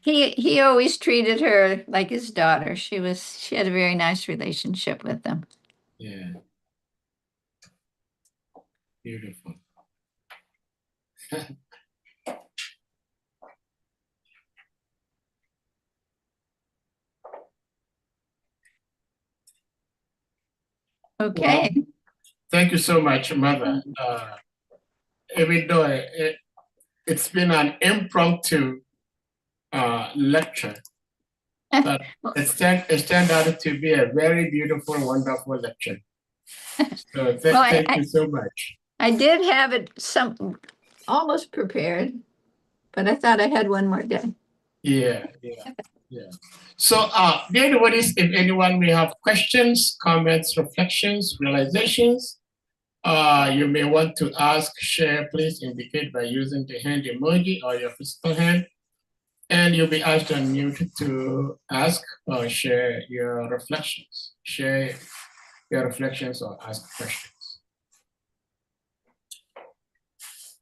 He always treated her like his daughter. She had a very nice relationship with them. Yeah. Beautiful. Okay. Well, thank you so much, Mother. Even though it's been an impromptu lecture, but it's turned out to be a very beautiful, wonderful lecture. So thank you so much. I did have it almost prepared, but I thought I had one more day. Yeah, yeah. Yeah. So, dear devotees, if anyone may have questions, comments, reflections, realizations, you may want to ask, share, please indicate by using the hand emoji or your physical hand, and you'll be asked to unmute to ask or share your reflections. Share your reflections or ask questions.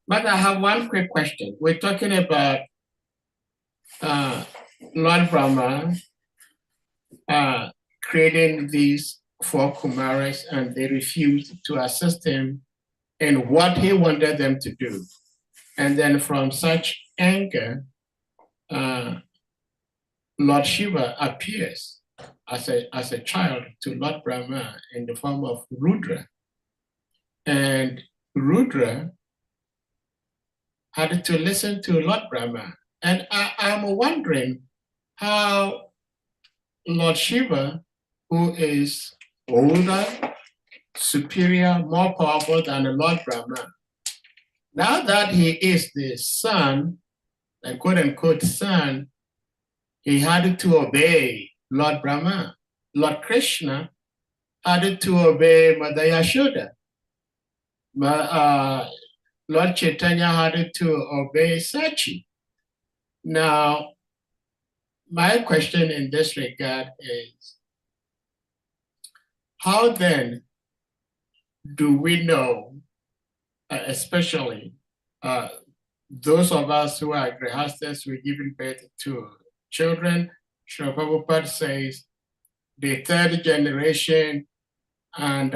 But I have one quick question. We're talking about Lord Brahma creating these four Kumaras, and they refused to assist him in what he wanted them to do. And then from such anger, Lord Shiva appears as a child to Lord Brahma in the form of Rudra. And Rudra had to listen to Lord Brahma. And I'm wondering how Lord Shiva, who is older, superior, more powerful than the Lord Brahma, now that he is the son, the quote unquote son, he had to obey Lord Brahma. Lord Krishna had to obey Mother Yashoda. Lord Chaitanya had to obey Sachi. Now, my question in this regard is, how then do we know, especially those of us who are grihastas, we're giving birth to children? Srila Prabhupada says the third generation and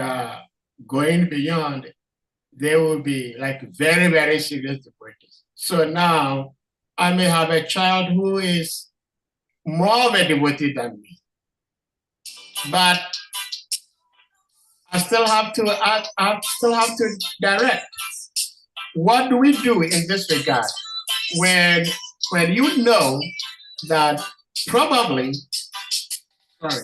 going beyond, they will be like very, very serious devotees. So now I may have a child who is more of a devotee than me, but I still have to direct. What do we do in this regard when you know that probably, sorry,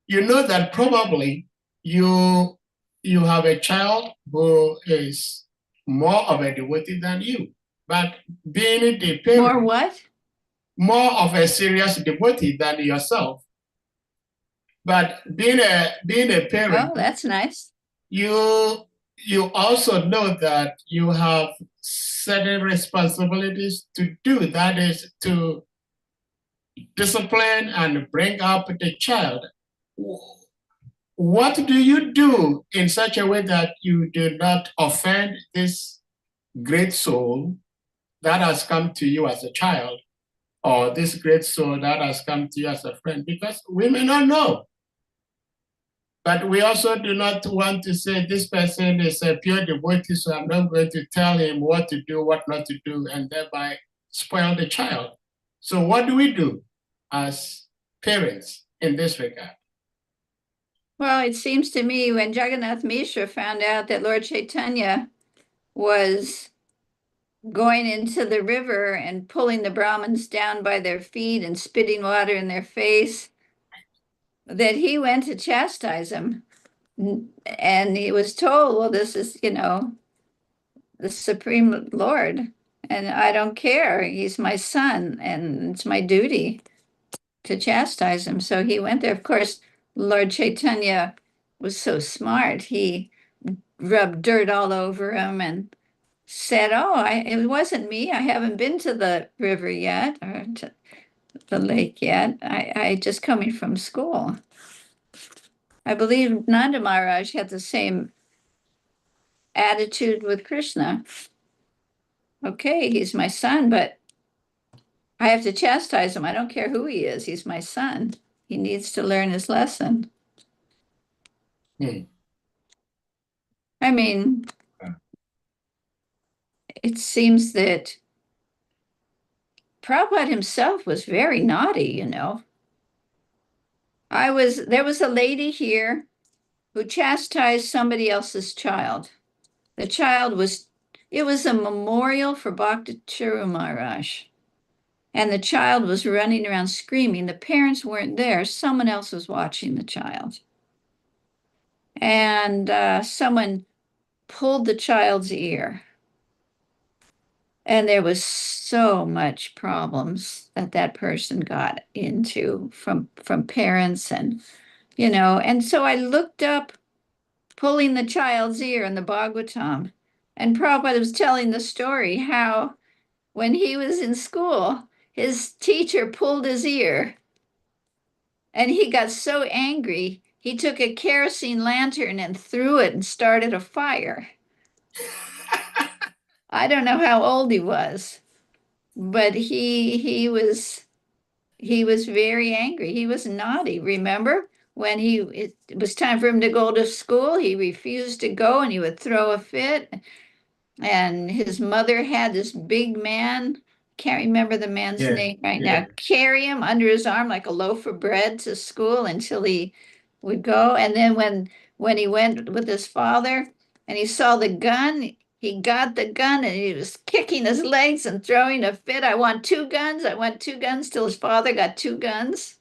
you know that probably you have a child who is more of a devotee than you, but being the parent, More what? more of a serious devotee than yourself, but being a parent, Oh, that's nice. you also know that you have certain responsibilities to do. That is to discipline and bring up the child. What do you do in such a way that you do not offend this great soul that has come to you as a child, or this great soul that has come to you as a friend? Because we may not know. But we also do not want to say this person is a pure devotee, so I'm not going to tell him what to do, what not to do, and thereby spoil the child. So what do we do as parents in this regard? Well, it seems to me when Jagannath Mishra found out that Lord Chaitanya was going into the river and pulling the Brahmins down by their feet and spitting water in their face, that he went to chastise him. And he was told, well, this is, the Supreme Lord, and I don't care. He's my son, and it's my duty to chastise him. So he went there. Of course, Lord Chaitanya was so smart. He rubbed dirt all over him and said, "Oh, it wasn't me. I haven't been to the river yet or to the lake yet. I just coming from school." I believe Nanda Maharaj had the same attitude with Krishna. Okay, he's my son, but I have to chastise him. I don't care who he is. He's my son. He needs to learn his lesson. Hmm. I mean, it seems that Prabhupada himself was very naughty. There was a lady here who chastised somebody else's child. It was a memorial for Bhakti Charu Maharaj. And the child was running around screaming. The parents weren't there. Someone else was watching the child. And someone pulled the child's ear. And there was so much problems that that person got into from parents and, and so I looked up pulling the child's ear in the Bhagavatam, and Prabhupada was telling the story how when he was in school, his teacher pulled his ear and he got so angry, he took a kerosene lantern and threw it and started a fire. I don't know how old he was, but he was very angry. He was naughty. Remember when it was time for him to go to school, he refused to go and he would throw a fit. And his mother had this big man, can't remember the man's Yeah, name right yeah, now, carry him under his arm like a loaf of bread to school until he would go. And then when he went with his father and he saw the gun, he got the gun and he was kicking his legs and throwing a fit. I want two guns. I want two guns till his father got two guns.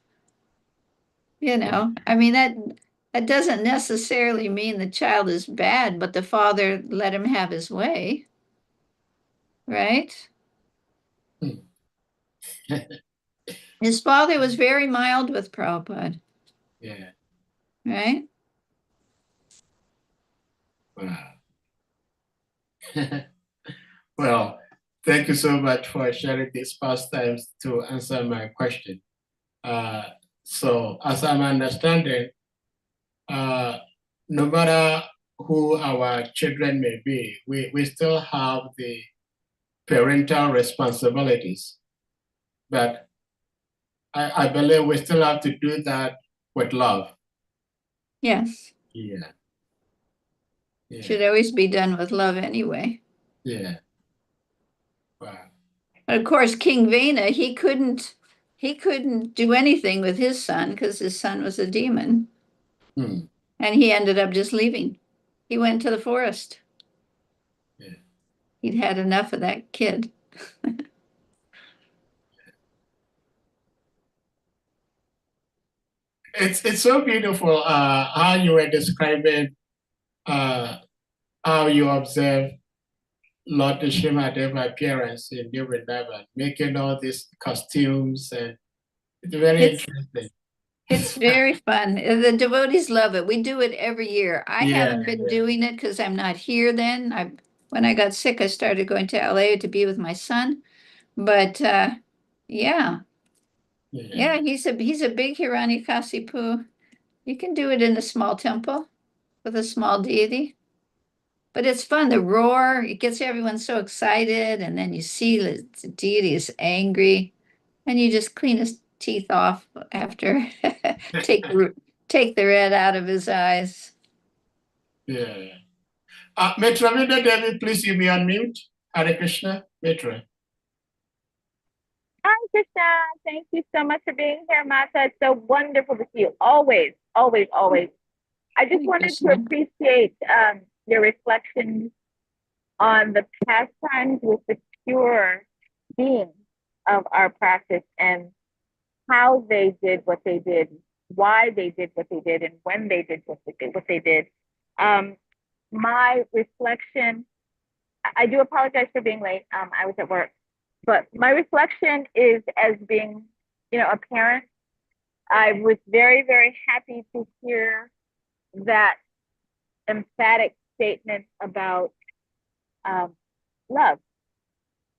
I mean that doesn't necessarily mean the child is bad, but the father let him have his way, right? Hmm. His father was very mild with Prabhupada, Yeah. right? Wow. Well, thank you so much for sharing these pastimes to answer my question. Uh, so, as I'm understanding, uh, no matter who our children may be, we still have the parental responsibilities. But I believe we still have to do that with love. Yes. Yeah, yeah, Should always be done with love anyway. yeah. Wow. But of course, King Vena, he couldn't do anything with his son because his son was a demon. Hmm. And he ended up just leaving. He went to the forest. Yeah. He'd had enough of that kid. It's so beautiful how you were describing uh, how you observe Lord Shimadeva appearance in New Vrindavan, making all these costumes, and it's very It's interesting. it's very fun. The devotees love it. We do it every year. I Yeah, haven't been yeah, doing it because I'm not here then. When I got sick, I started going to LA to be with my son. But yeah, yeah, yeah, he's a big Hiranyakasipu. You can do it in a small temple with a small deity. But it's fun. The roar, it gets everyone so excited, and then you see the deity is angry, and you just clean his teeth off after take take the red out of his eyes. yeah. Mitra Vida Devi, please you be on mute. Hare Krishna, Mitra. Hi, Krishna. Thank you so much for being here, Mata. It's so wonderful to see you. Always, always, always. I just Hare wanted to Krishna. appreciate your reflections on the pastimes with the pure beings of our practice and how they did what they did, why they did what they did, and when they did what they did. My reflection, I do apologize for being late. I was at work. But my reflection is as being, a parent, I was very, very happy to hear that emphatic statement about love.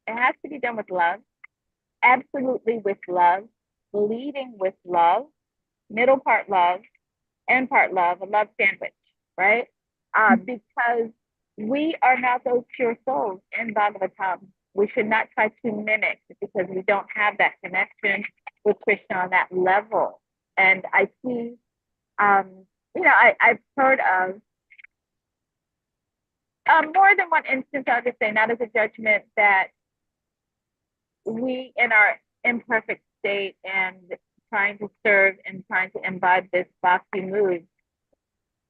It has to be done with love, absolutely with love, leading with love, middle part love, end part love, a love sandwich, right? Because we are not those pure souls in Bhagavatam. We should not try to mimic because we don't have that connection with Krishna on that level. And I see, I've heard of more than one instance, I'll just say, not as a judgment, that we in our imperfect state and trying to serve and trying to imbibe this bhakti mood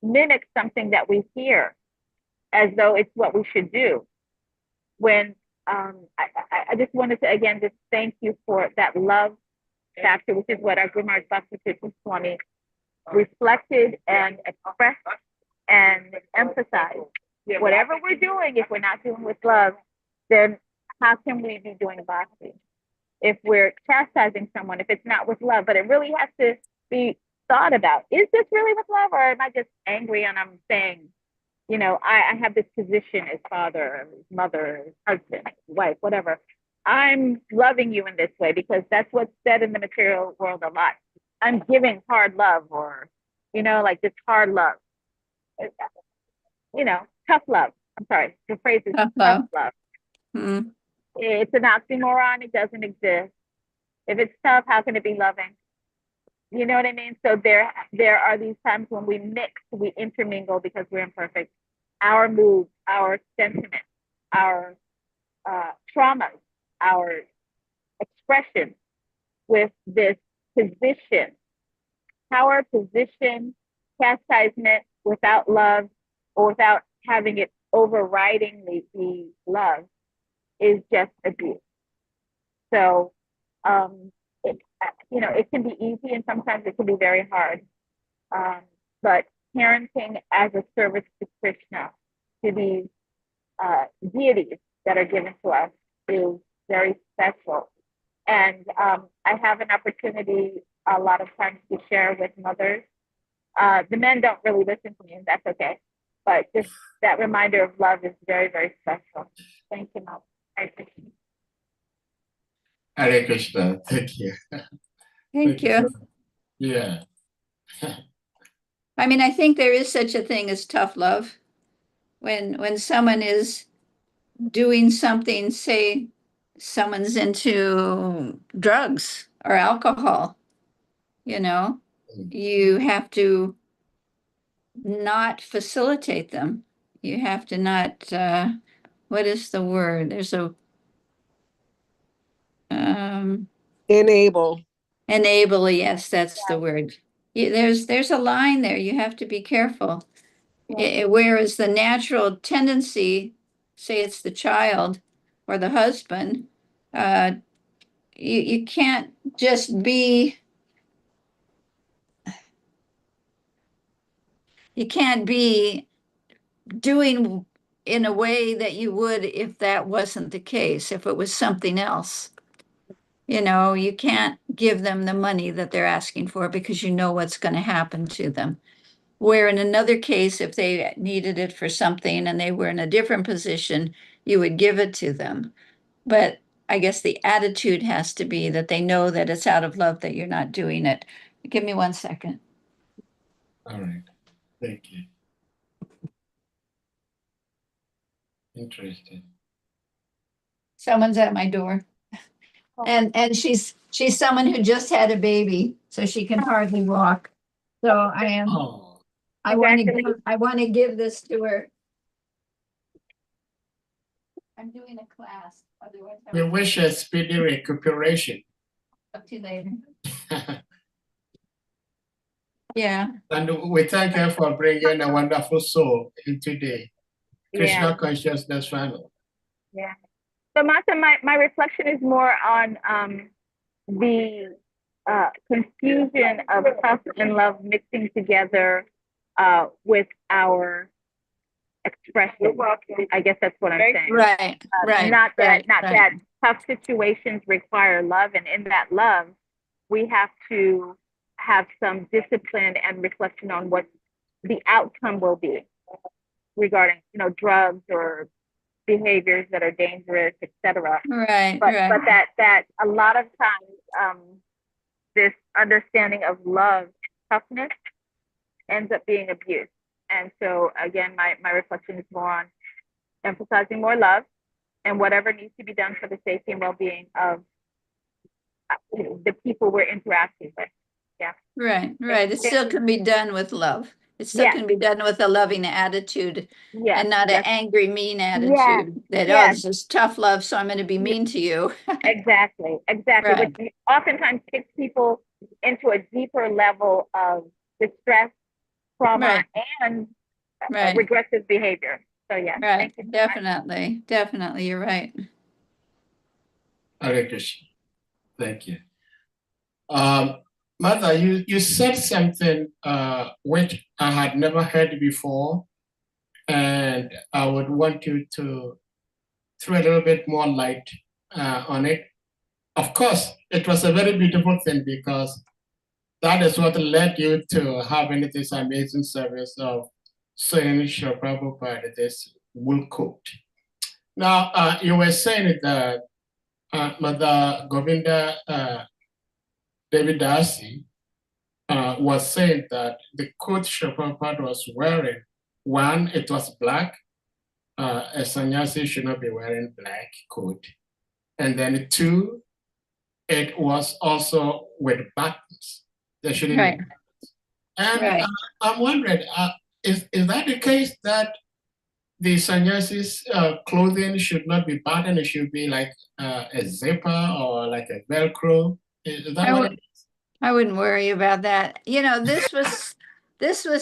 mimic something that we hear as though it's what we should do. When I just wanted to again just thank you for that love chapter, which is what our Guru Maharaj Bhakti Swami reflected and expressed and emphasized. Whatever we're doing, if we're not doing with love, then how can we be doing boxing? If we're chastising someone, if it's not with love, but it really has to be thought about. Is this really with love, or am I just angry and I'm saying, you know, I have this position as father, as mother, as husband, wife, whatever. I'm loving you in this way because that's what's said in the material world a lot. I'm giving hard love, or, you know, like just hard love. You know, tough love. I'm sorry, the phrase is Tough tough love. love. Mm, It's an oxymoron. It doesn't exist. If it's tough, how can it be loving? You know what I mean? So there are these times when we mix, we intermingle because we're imperfect. Our moods, our sentiments, our traumas, our expression with this position, power, position, chastisement without love or without having it overridingly be love is just abuse. So, it, you know, it can be easy and sometimes it can be very hard. But parenting as a service to Krishna, to these deities that are given to us, is very special. And I have an opportunity a lot of times to share with mothers. The men don't really listen to me, and that's okay. But just that reminder of love is very, very special. Thank you, Mom. I appreciate it. Hare Krishna. Thank you. thank you. Yeah. I mean, I think there is such a thing as tough love. When someone is doing something, say someone's into drugs or alcohol, you know, you have to not facilitate them. You have to not, what is the word? There's a Enable. enable, yes, that's the word. There's a line there. You have to be careful. Whereas the natural tendency, say it's the child or the husband, you can't just be, you can't be doing in a way that you would if that wasn't the case, if it was something else. You know, you can't give them the money that they're asking for because you know what's going to happen to them. Where in another case, if they needed it for something and they were in a different position, you would give it to them. But I guess the attitude has to be that they know that it's out of love that you're not doing it. Give me 1 second. All right. Thank you. Interesting. Someone's at my door. And she's someone who just had a baby, so she can hardly walk. So Oh, I want to give this to her. I'm doing a class, otherwise I we will wish a speedy recuperation. talk to you later. Yeah, And we thank her for bringing a wonderful soul into the Krishna consciousness channel. Yeah. So Mata, my reflection is more on the confusion of tough and love mixing together with our expression. I guess that's what I'm saying. right. Not right. that tough situations require love, and in that love, we have to have some discipline and reflection on what the outcome will be regarding, you know, drugs or behaviors that are dangerous, etc. Right, But that a lot of times this understanding of love and toughness ends up being abuse. And so again, my reflection is more on emphasizing more love and whatever needs to be done for the safety and well-being of the people we're interacting with. Yeah. Right. It still can be done with love. It still can be done with a loving attitude and not an angry, mean attitude that, oh, this is tough love, so I'm going to be mean to you. Exactly. Right. Which oftentimes takes people into a deeper level of distress, trauma, and regressive behavior. So yeah. Right. Definitely. You're right. Hare Krishna. Thank you. Mother, you said something which I had never heard before, and I would want you to threw a little bit more light on it. Of course, it was a very beautiful thing because that is what led you to having this amazing service of saying Srila Prabhupada this wool coat. Now, you were saying that Mother Govinda David Darcy was saying that the coat Srila Prabhupada was wearing, one, it was black. A sannyasi should not be wearing black coat. And then two, it was also with buttons. There shouldn't Right. be buttons. And Right. I'm wondering, is that the case that the sannyasis clothing should not be buttoned? It should be like a zipper or like a Velcro. Is that what it is? I wouldn't worry about that. You know, this was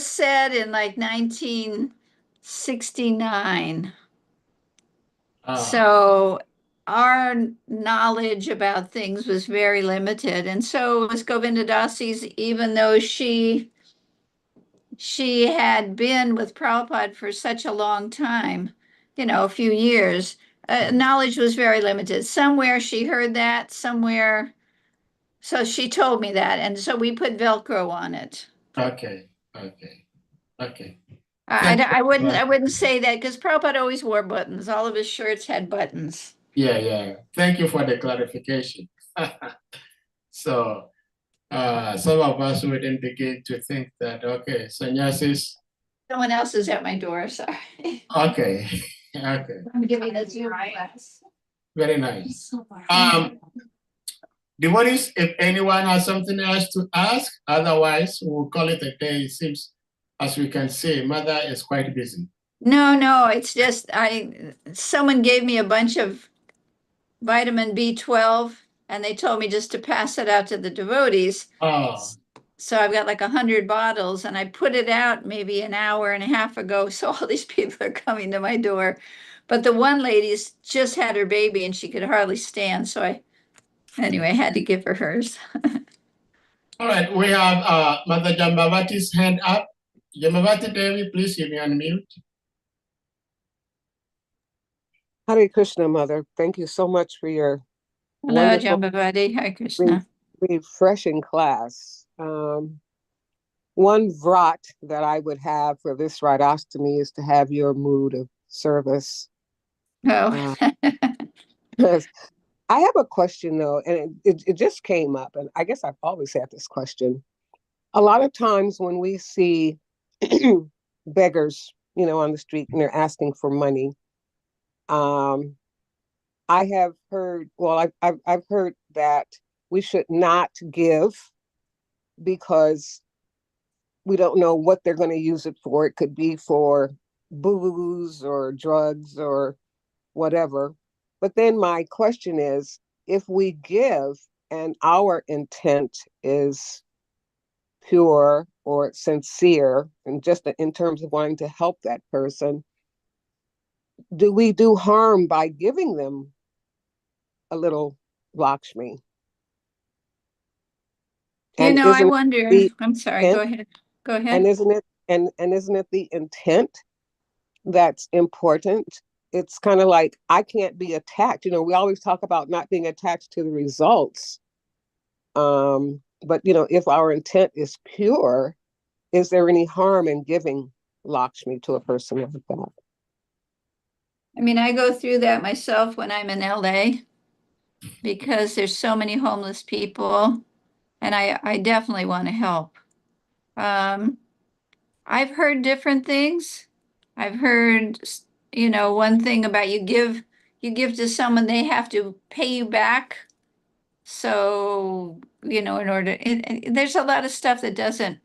said in like 1969. So our knowledge about things was very limited. And so was Govinda Dasi's, even though she had been with Prabhupada for such a long time, you know, a few years, knowledge was very limited. Somewhere she heard that, somewhere. So she told me that. And so we put Velcro on it. Okay, okay, okay. I wouldn't say that because Prabhupada always wore buttons. All of his shirts had buttons. Yeah. Thank you for the clarification. So some of us wouldn't begin to think that, okay, sannyasis. Someone else is at my door, sorry. Okay, okay, I'm giving a Zoom class. very nice. Devotees, if anyone has something else to ask, otherwise we'll call it a day. It seems, as we can see, Mother is quite busy. No, it's just someone gave me a bunch of vitamin B12 and they told me just to pass it out to the devotees. Oh, So I've got like 100 bottles and I put it out maybe an hour and a half ago. So all these people are coming to my door. But the one lady's just had her baby and she could hardly stand. So I had to give her hers. all right. We have Mother Jambavati's hand up. Jambavati Devi, please you may unmute. Hare Krishna, Mother. Thank you so much for your Hello, wonderful, Jambavati. Hare Krishna. refreshing class. One vrat that I would have for this Radhastomi is to have your mood of service. Oh, Yes. I have a question though, and it just came up, and I guess I've always had this question. A lot of times when we see beggars, you know, on the street and they're asking for money, I have heard, well, I've heard that we should not give because we don't know what they're going to use it for. It could be for booze or drugs or whatever. But then my question is, if we give and our intent is pure or sincere, and just in terms of wanting to help that person, do we do harm by giving them a little Lakshmi? And I isn't wonder, the I'm sorry, intent, go ahead. Go and ahead. isn't it the intent that's important? It's kind of like, I can't be attacked. You know, we always talk about not being attached to the results. But you know, if our intent is pure, is there any harm in giving Lakshmi to a person like that? I mean, I go through that myself when I'm in LA because there's so many homeless people and I definitely want to help. I've heard different things. I've heard, one thing about you give to someone, they have to pay you back. So, in order, there's a lot of stuff that doesn't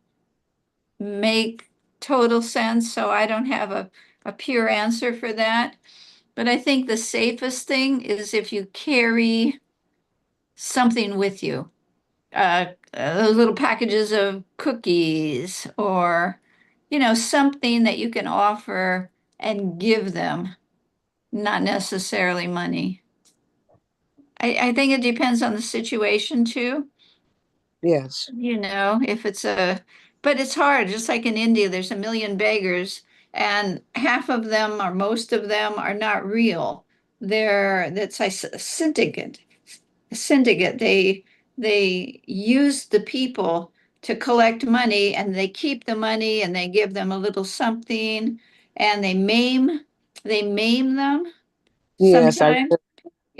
make total sense. So I don't have a pure answer for that. But I think the safest thing is if you carry something with you, those little packages of cookies or, something that you can offer and give them, not necessarily money. I think it depends on the situation too. Yes. If but it's hard. Just like in India, there's 1 million beggars, and half of them or most of them are not real. that's a syndicate. A syndicate. They use the people to collect money, and they keep the money, and they give them a little something, and they maim them Yes, I, sometimes.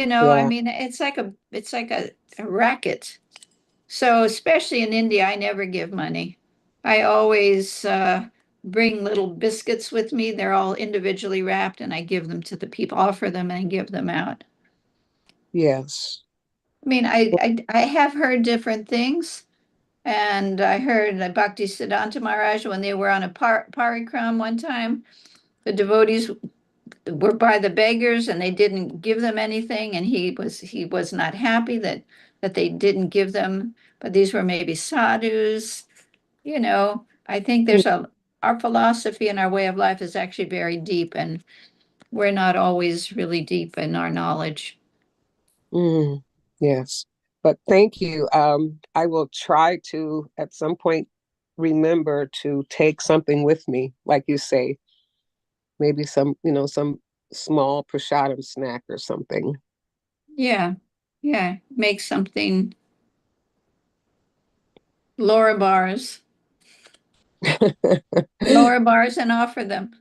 I yeah, mean, it's like a racket. So especially in India, I never give money. I always bring little biscuits with me. They're all individually wrapped, and I give them to the people, offer them, and give them out. yes. I mean, I have heard different things, and I heard that Bhakti Siddhanta Maharaj, when they were on a parikram one time, the devotees were by the beggars, and they didn't give them anything, and he was not happy that they didn't give them. But these were maybe sadhus. I think our philosophy and our way of life is actually very deep, and we're not always really deep in our knowledge. Mm, yes. But thank you. I will try to at some point remember to take something with me, like you say, maybe some small prasadam snack or something. Yeah, yeah. Make something, Laura bars, Laura bars, and offer them.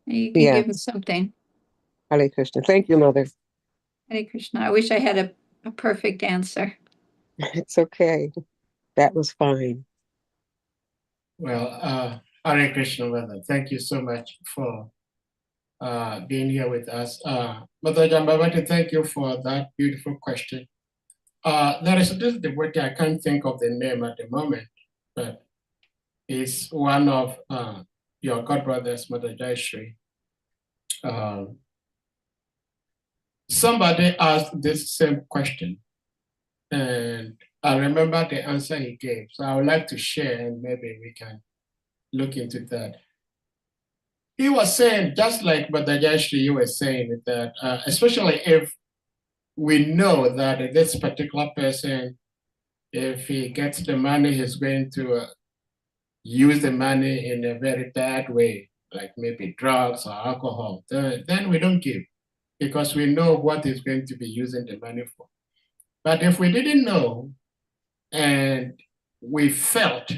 You can give them Yes. something. Hare Krishna. Thank you, Mother. Hare Krishna. I wish I had a perfect answer. It's okay. That was fine. Well, Hare Krishna, Mother. Thank you so much for being here with us. Mother Jambavati, thank you for that beautiful question. There is this devotee, I can't think of the name at the moment, but it's one of your godbrothers, Mother JAYASRI. Somebody asked this same question, and I remember the answer he gave. So I would like to share, and maybe we can look into that. He was saying, just like Mother JAYASRI, you were saying that, especially if we know that this particular person, if he gets the money, he's going to use the money in a very bad way, like maybe drugs or alcohol, then we don't give, because we know what he's going to be using the money for. But if we didn't know and we felt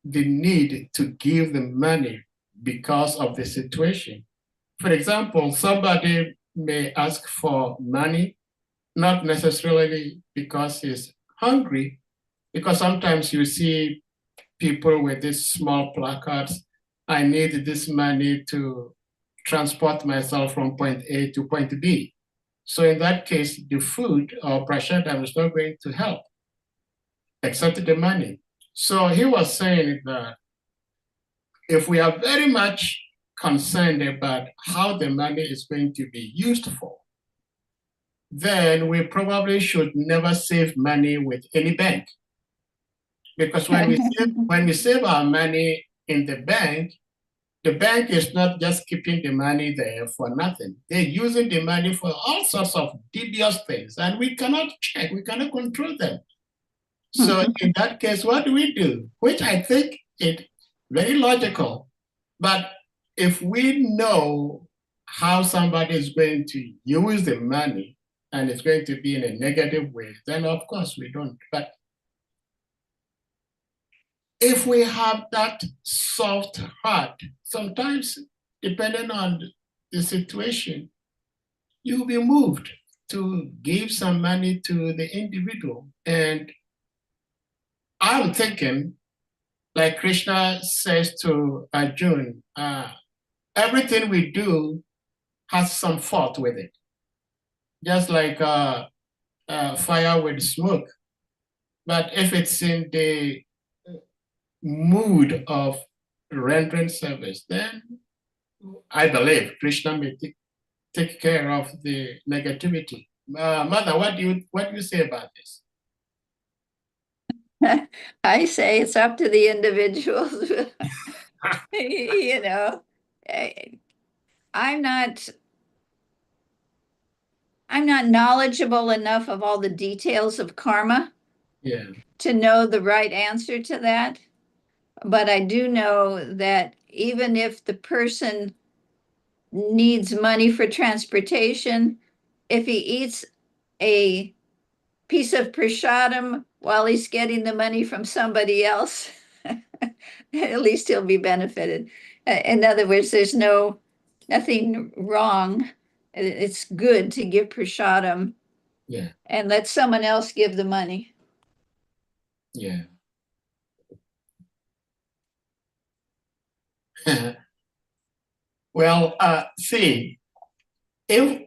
the need to give the money because of the situation, for example, somebody may ask for money, not necessarily because he's hungry, because sometimes you see people with these small placards, I need this money to transport myself from point A to point B. So in that case, the food or prashadam is not going to help, except the money. So he was saying that if we are very much concerned about how the money is going to be used for, then we probably should never save money with any bank. Because when we save our money in the bank is not just keeping the money there for nothing. They're using the money for all sorts of dubious things, and we cannot check, we cannot control them. So in that case, what do we do? Which I think is very logical. But if we know how somebody is going to use the money and it's going to be in a negative way, then of course we don't. But if we have that soft heart, sometimes depending on the situation, you'll be moved to give some money to the individual. And I'm thinking, like Krishna says to Arjun, everything we do has some fault with it. Just like fire with smoke. But if it's in the mood of rendering service, then I believe Krishna may take care of the negativity. Mother, what do you say about this? I say it's up to the individuals. You know, I- I'm not I'm not knowledgeable enough of all the details of karma Yeah. to know the right answer to that. But I do know that even if the person needs money for transportation, if he eats a piece of prasadam while he's getting the money from somebody else, at least he'll be benefited. In other words, there's nothing wrong. It's good to give prasadam Yeah, and let someone else give the money. yeah. Well, see, if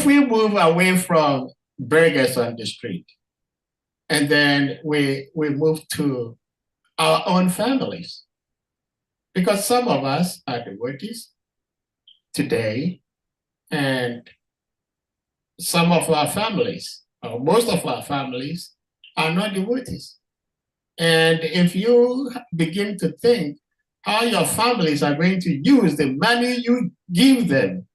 we move away from burgers on the street, and then we move to our own families, because some of us are devotees today, and some of our families, or most of our families, are not devotees. And if you begin to think how your families are going to use the money you give them,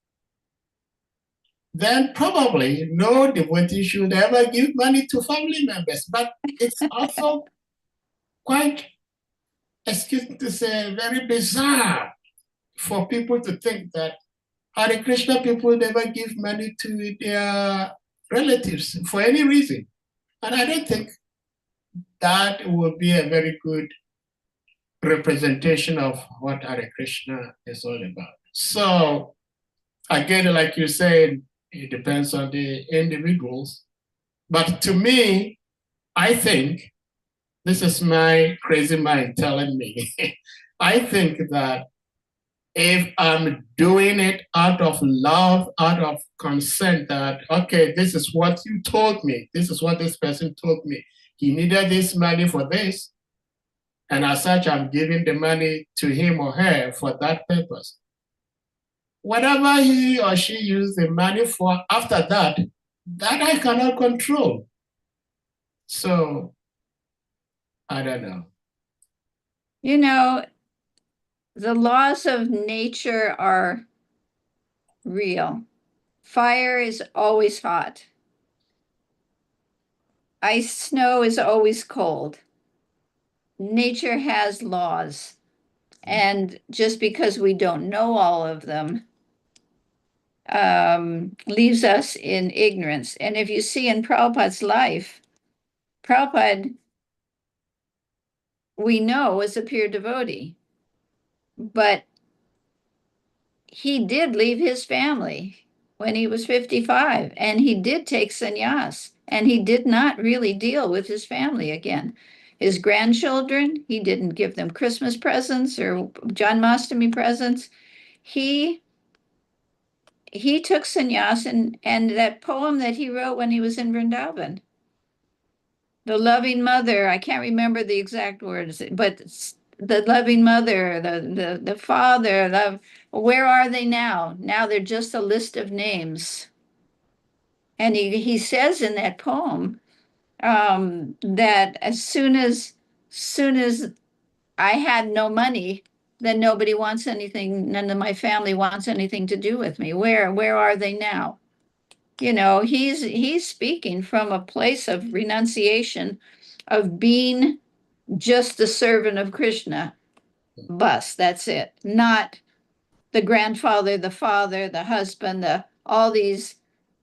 then probably no devotee should ever give money to family members. But it's also quite, excuse me to say, very bizarre for people to think that Hare Krishna people never give money to their relatives for any reason. And I don't think that would be a very good representation of what Hare Krishna is all about. So again, like you said, it depends on the individuals. But to me, I think, this is my crazy mind telling me, I think that if I'm doing it out of love, out of consent, that, okay, this is what you told me, this is what this person told me, he needed this money for this, and as such, I'm giving the money to him or her for that purpose. Whatever he or she used the money for after that, that I cannot control. So, I don't know. You know, the laws of nature are real. Fire is always hot. Snow is always cold. Nature has laws. And just because we don't know all of them, leaves us in ignorance. And if you see in Prabhupada's life, Prabhupada, we know, was a pure devotee, but he did leave his family when he was 55, and he did take sannyas, and he did not really deal with his family again. His grandchildren, he didn't give them Christmas presents or Janmashtami presents. He took sannyas, and that poem that he wrote when he was in Vrindavan, the loving mother, I can't remember the exact words, but the loving mother, the father, where are they now? Now they're just a list of names. And he says in that poem, that as soon as I had no money, then nobody wants anything, none of my family wants anything to do with me. Where are they now? You know, he's speaking from a place of renunciation, of being just the servant of Krishna. Bus, that's it. Not the grandfather, the father, the husband, all these.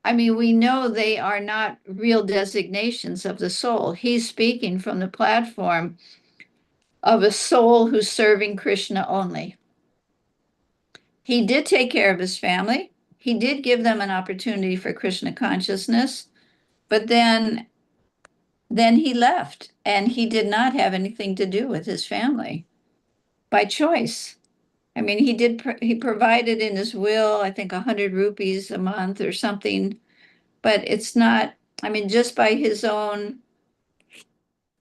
I mean, we know they are not real designations of the soul. He's speaking from the platform of a soul who's serving Krishna only. He did take care of his family. He did give them an opportunity for Krishna consciousness, but then he left, and he did not have anything to do with his family by choice. I mean, he provided in his will, I think 100 rupees a month or something, but it's not, I mean, just by his own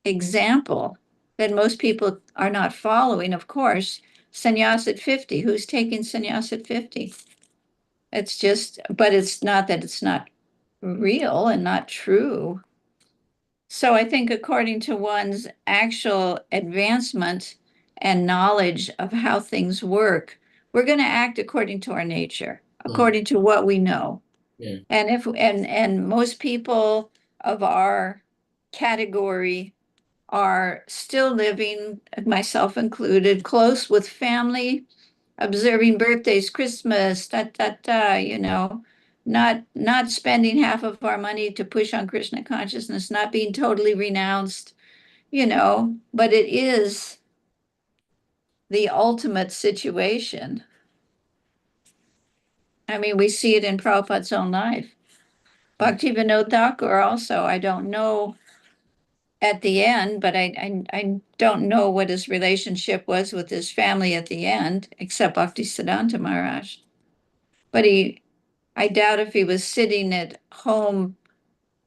example that most people are not following, of course, sannyas at 50, who's taking sannyas at 50? It's just, but it's not that it's not real and not true. So I think according to one's actual advancement and knowledge of how things work, we're going to act according to our nature, according to what we know. Yeah. And most people of our category are still living, myself included, close with family, observing birthdays, Christmas, you know, not spending half of our money to push on Krishna consciousness, not being totally renounced, but it is the ultimate situation. I mean, we see it in Prabhupada's own life. Bhaktivinoda Thakur also, I don't know at the end, but I don't know what his relationship was with his family at the end, except Bhaktisiddhanta Maharaj. But I doubt if he was sitting at home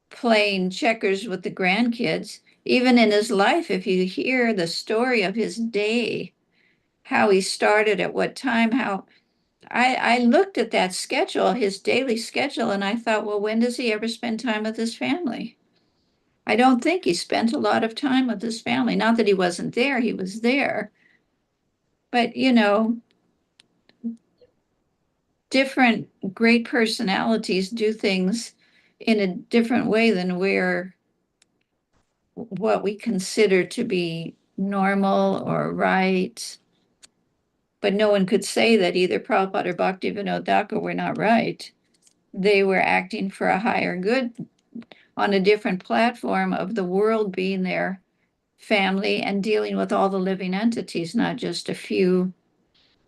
playing checkers with the grandkids. Even in his life, if you hear the story of his day, how he started, at what time, how I looked at that schedule, his daily schedule, and I thought, well, when does he ever spend time with his family? I don't think he spent a lot of time with his family. Not that he wasn't there, he was there. But, different great personalities do things in a different way than what we consider to be normal or right. But no one could say that either Prabhupada or Bhaktivinoda Thakur were not right. They were acting for a higher good on a different platform of the world being their family and dealing with all the living entities, not just a few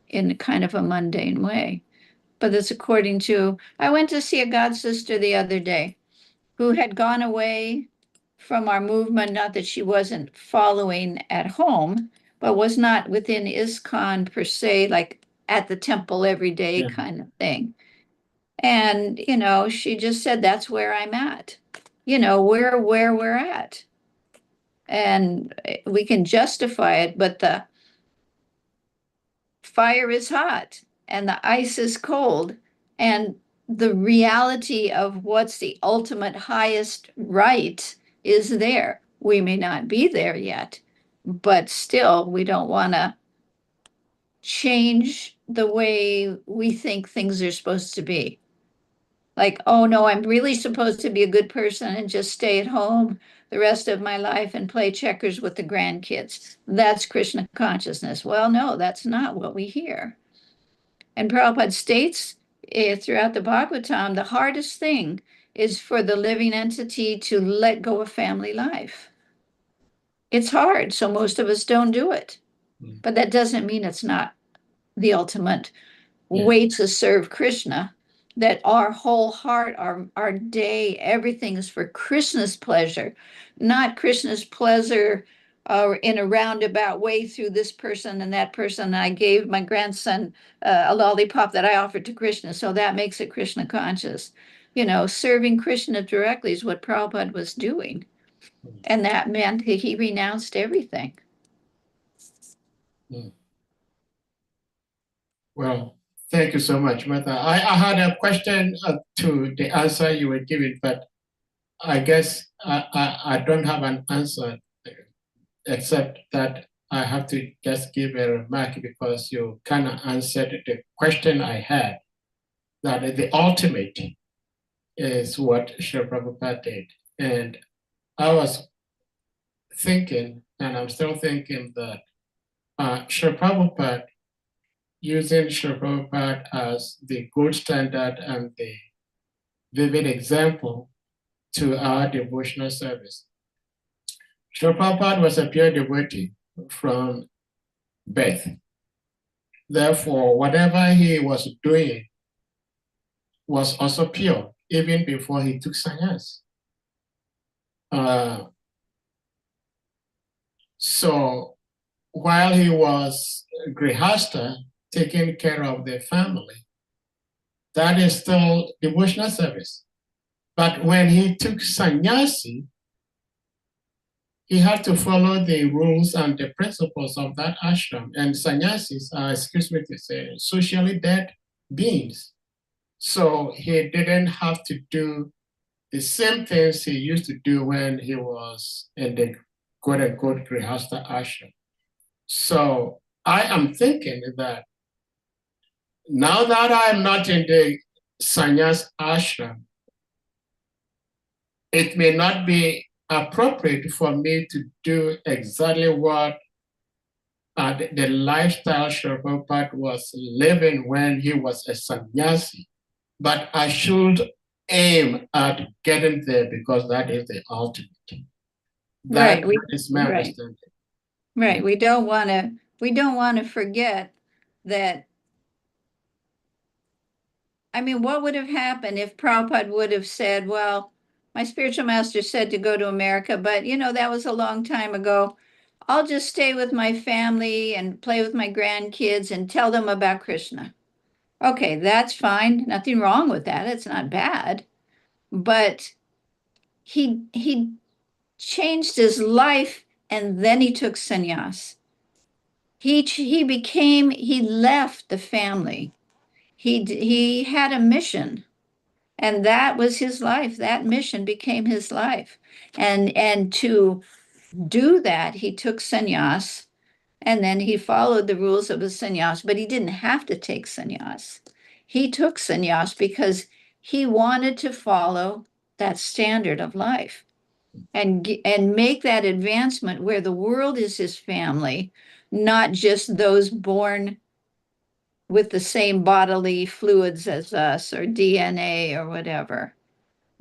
in kind of a mundane way. But it's according to, I went to see a god sister the other day who had gone away from our movement, not that she wasn't following at home, but was not within ISKCON per se, like at the temple every day kind of thing. And, she just said, that's where I'm at, where we're at. And we can justify it, but the fire is hot and the ice is cold. And the reality of what's the ultimate highest right is there. We may not be there yet, but still, we don't want to change the way we think things are supposed to be. Like, oh no, I'm really supposed to be a good person and just stay at home the rest of my life and play checkers with the grandkids. That's Krishna consciousness. Well, no, that's not what we hear. And Prabhupada states throughout the Bhagavatam, the hardest thing is for the living entity to let go of family life. It's hard, so most of us don't do it. But that doesn't mean it's not the ultimate way to serve Krishna, that our whole heart, our day, everything is for Krishna's pleasure, not Krishna's pleasure in a roundabout way through this person and that person. I gave my grandson a lollipop that I offered to Krishna, so that makes it Krishna conscious. Serving Krishna directly is what Prabhupada was doing. And that meant he renounced everything. Well, thank you so much, Martha. I had a question to the answer you were giving, but I guess I don't have an answer, except that I have to just give a remark because you kind of answered the question I had, that the ultimate is what Srila Prabhupada did. And I was thinking, and I'm still thinking, that Srila Prabhupada, using Srila Prabhupada as the gold standard and the vivid example to our devotional service. Srila Prabhupada was a pure devotee from birth. Therefore, whatever he was doing was also pure, even before he took sannyas. So while he was grihasta, taking care of the family, that is still devotional service. But when he took sannyasi, he had to follow the rules and the principles of that ashram. And sannyasis are, excuse me to say, socially dead beings. So he didn't have to do the same things he used to do when he was in the quote-unquote grihasta ashram. So I am thinking that now that I'm not in the sannyas ashram, it may not be appropriate for me to do exactly what the lifestyle Srila Prabhupada was living when he was a sannyasi. but I should aim at getting there because that is the ultimate. That is my understanding. Right. We don't want to forget that. I mean, what would have happened if Prabhupada would have said, well, my spiritual master said to go to America, but that was a long time ago. I'll just stay with my family and play with my grandkids and tell them about Krishna. Okay, that's fine. Nothing wrong with that. It's not bad. But he changed his life and then he took sannyas. He left the family. He had a mission, and that was his life. That mission became his life. And to do that, he took sannyas, and then he followed the rules of a sannyas, but he didn't have to take sannyas. He took sannyas because he wanted to follow that standard of life and make that advancement where the world is his family, not just those born with the same bodily fluids as us or DNA or whatever.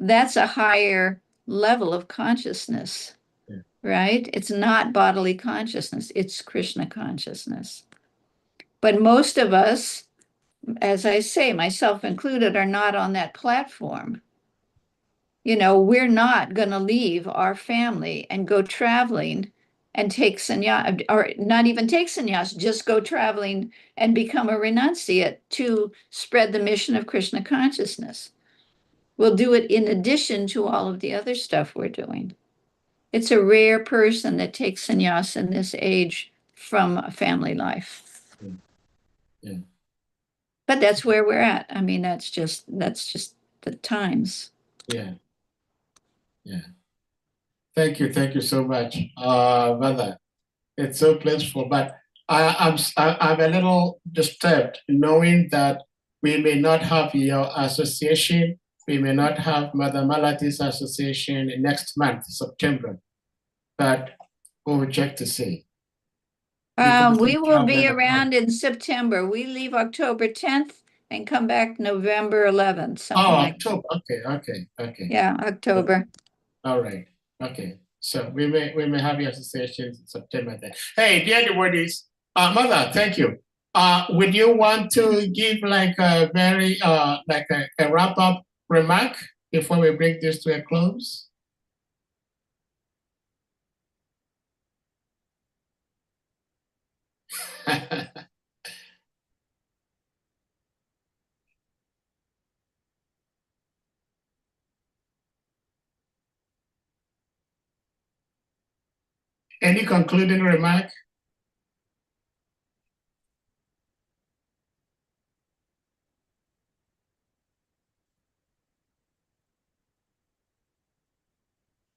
That's a higher level of consciousness, right? It's not bodily consciousness, it's Krishna consciousness. But most of us, as I say, myself included, are not on that platform. We're not going to leave our family and go traveling and take sannyas, or not even take sannyas, just go traveling and become a renunciate to spread the mission of Krishna consciousness. We'll do it in addition to all of the other stuff we're doing. It's a rare person that takes sannyas in this age from a family life. Yeah. But that's where we're at. I mean, that's just the times. Yeah. Thank you so much, Mother. It's so blissful, but I'm a little disturbed knowing that we may not have your association, we may not have Mother Malati's association next month, September, but we'll check to see. We will be around in September. We leave October 10th and come back November 11th. October. Okay. Yeah, October. All right. Okay. So we may have your association in September then. Hey, dear devotees, Mother, thank you. Would you want to give like a very like a wrap-up remark before we bring this to a close? Any concluding remark?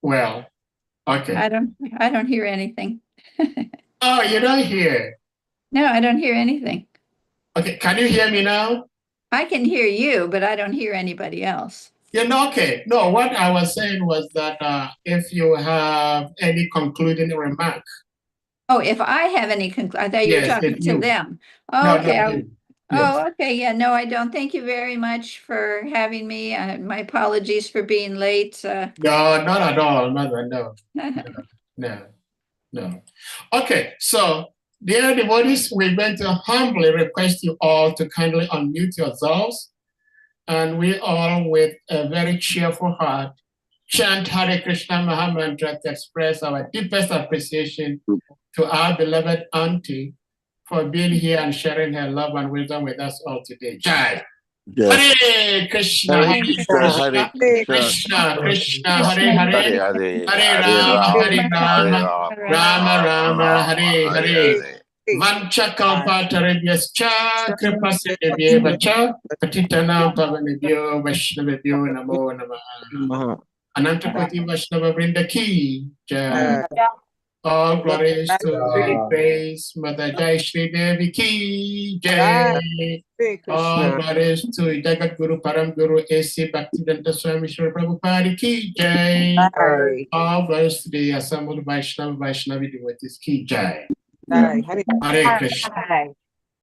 Well, okay. I don't hear anything. Oh, you don't hear? No, I don't hear anything. Okay, can you hear me now? I can hear you, but I don't hear anybody else. Okay. No, what I was saying was that if you have any concluding remark. Oh, if I have any I thought you were talking to them. Oh, okay. Oh, okay. Yeah, no, I don't. Thank you very much for having me. My apologies for being late. No, not at all, Mother. No. Okay, so dear devotees, we're going to humbly request you all to kindly unmute yourselves, and we all, with a very cheerful heart, chant Hare Krishna Maha Mantra to express our deepest appreciation to our beloved auntie for being here and sharing her love and wisdom with us all today. Jai. Yes. Hare Krishna, Hare Krishna, Krishna Krishna, Hare Hare, Hare Rama, Rama Rama, Hare Hare. Vancha kalpatarabhyascha, kripasindhyavacha, patitanam pavanebhyo, Vaishnavebhyo namo namaha. Anantakoti Vaishnava Vrinda ki jai. All glories to the praise, Mother Jayasri Devi ki jai. All glories to Jagat Guru Param Guru A.C. Bhaktivedanta Swami Srila Prabhupada ki jai. All glories to the assembled Vaishnavi devotees ki jai. Hare Krishna.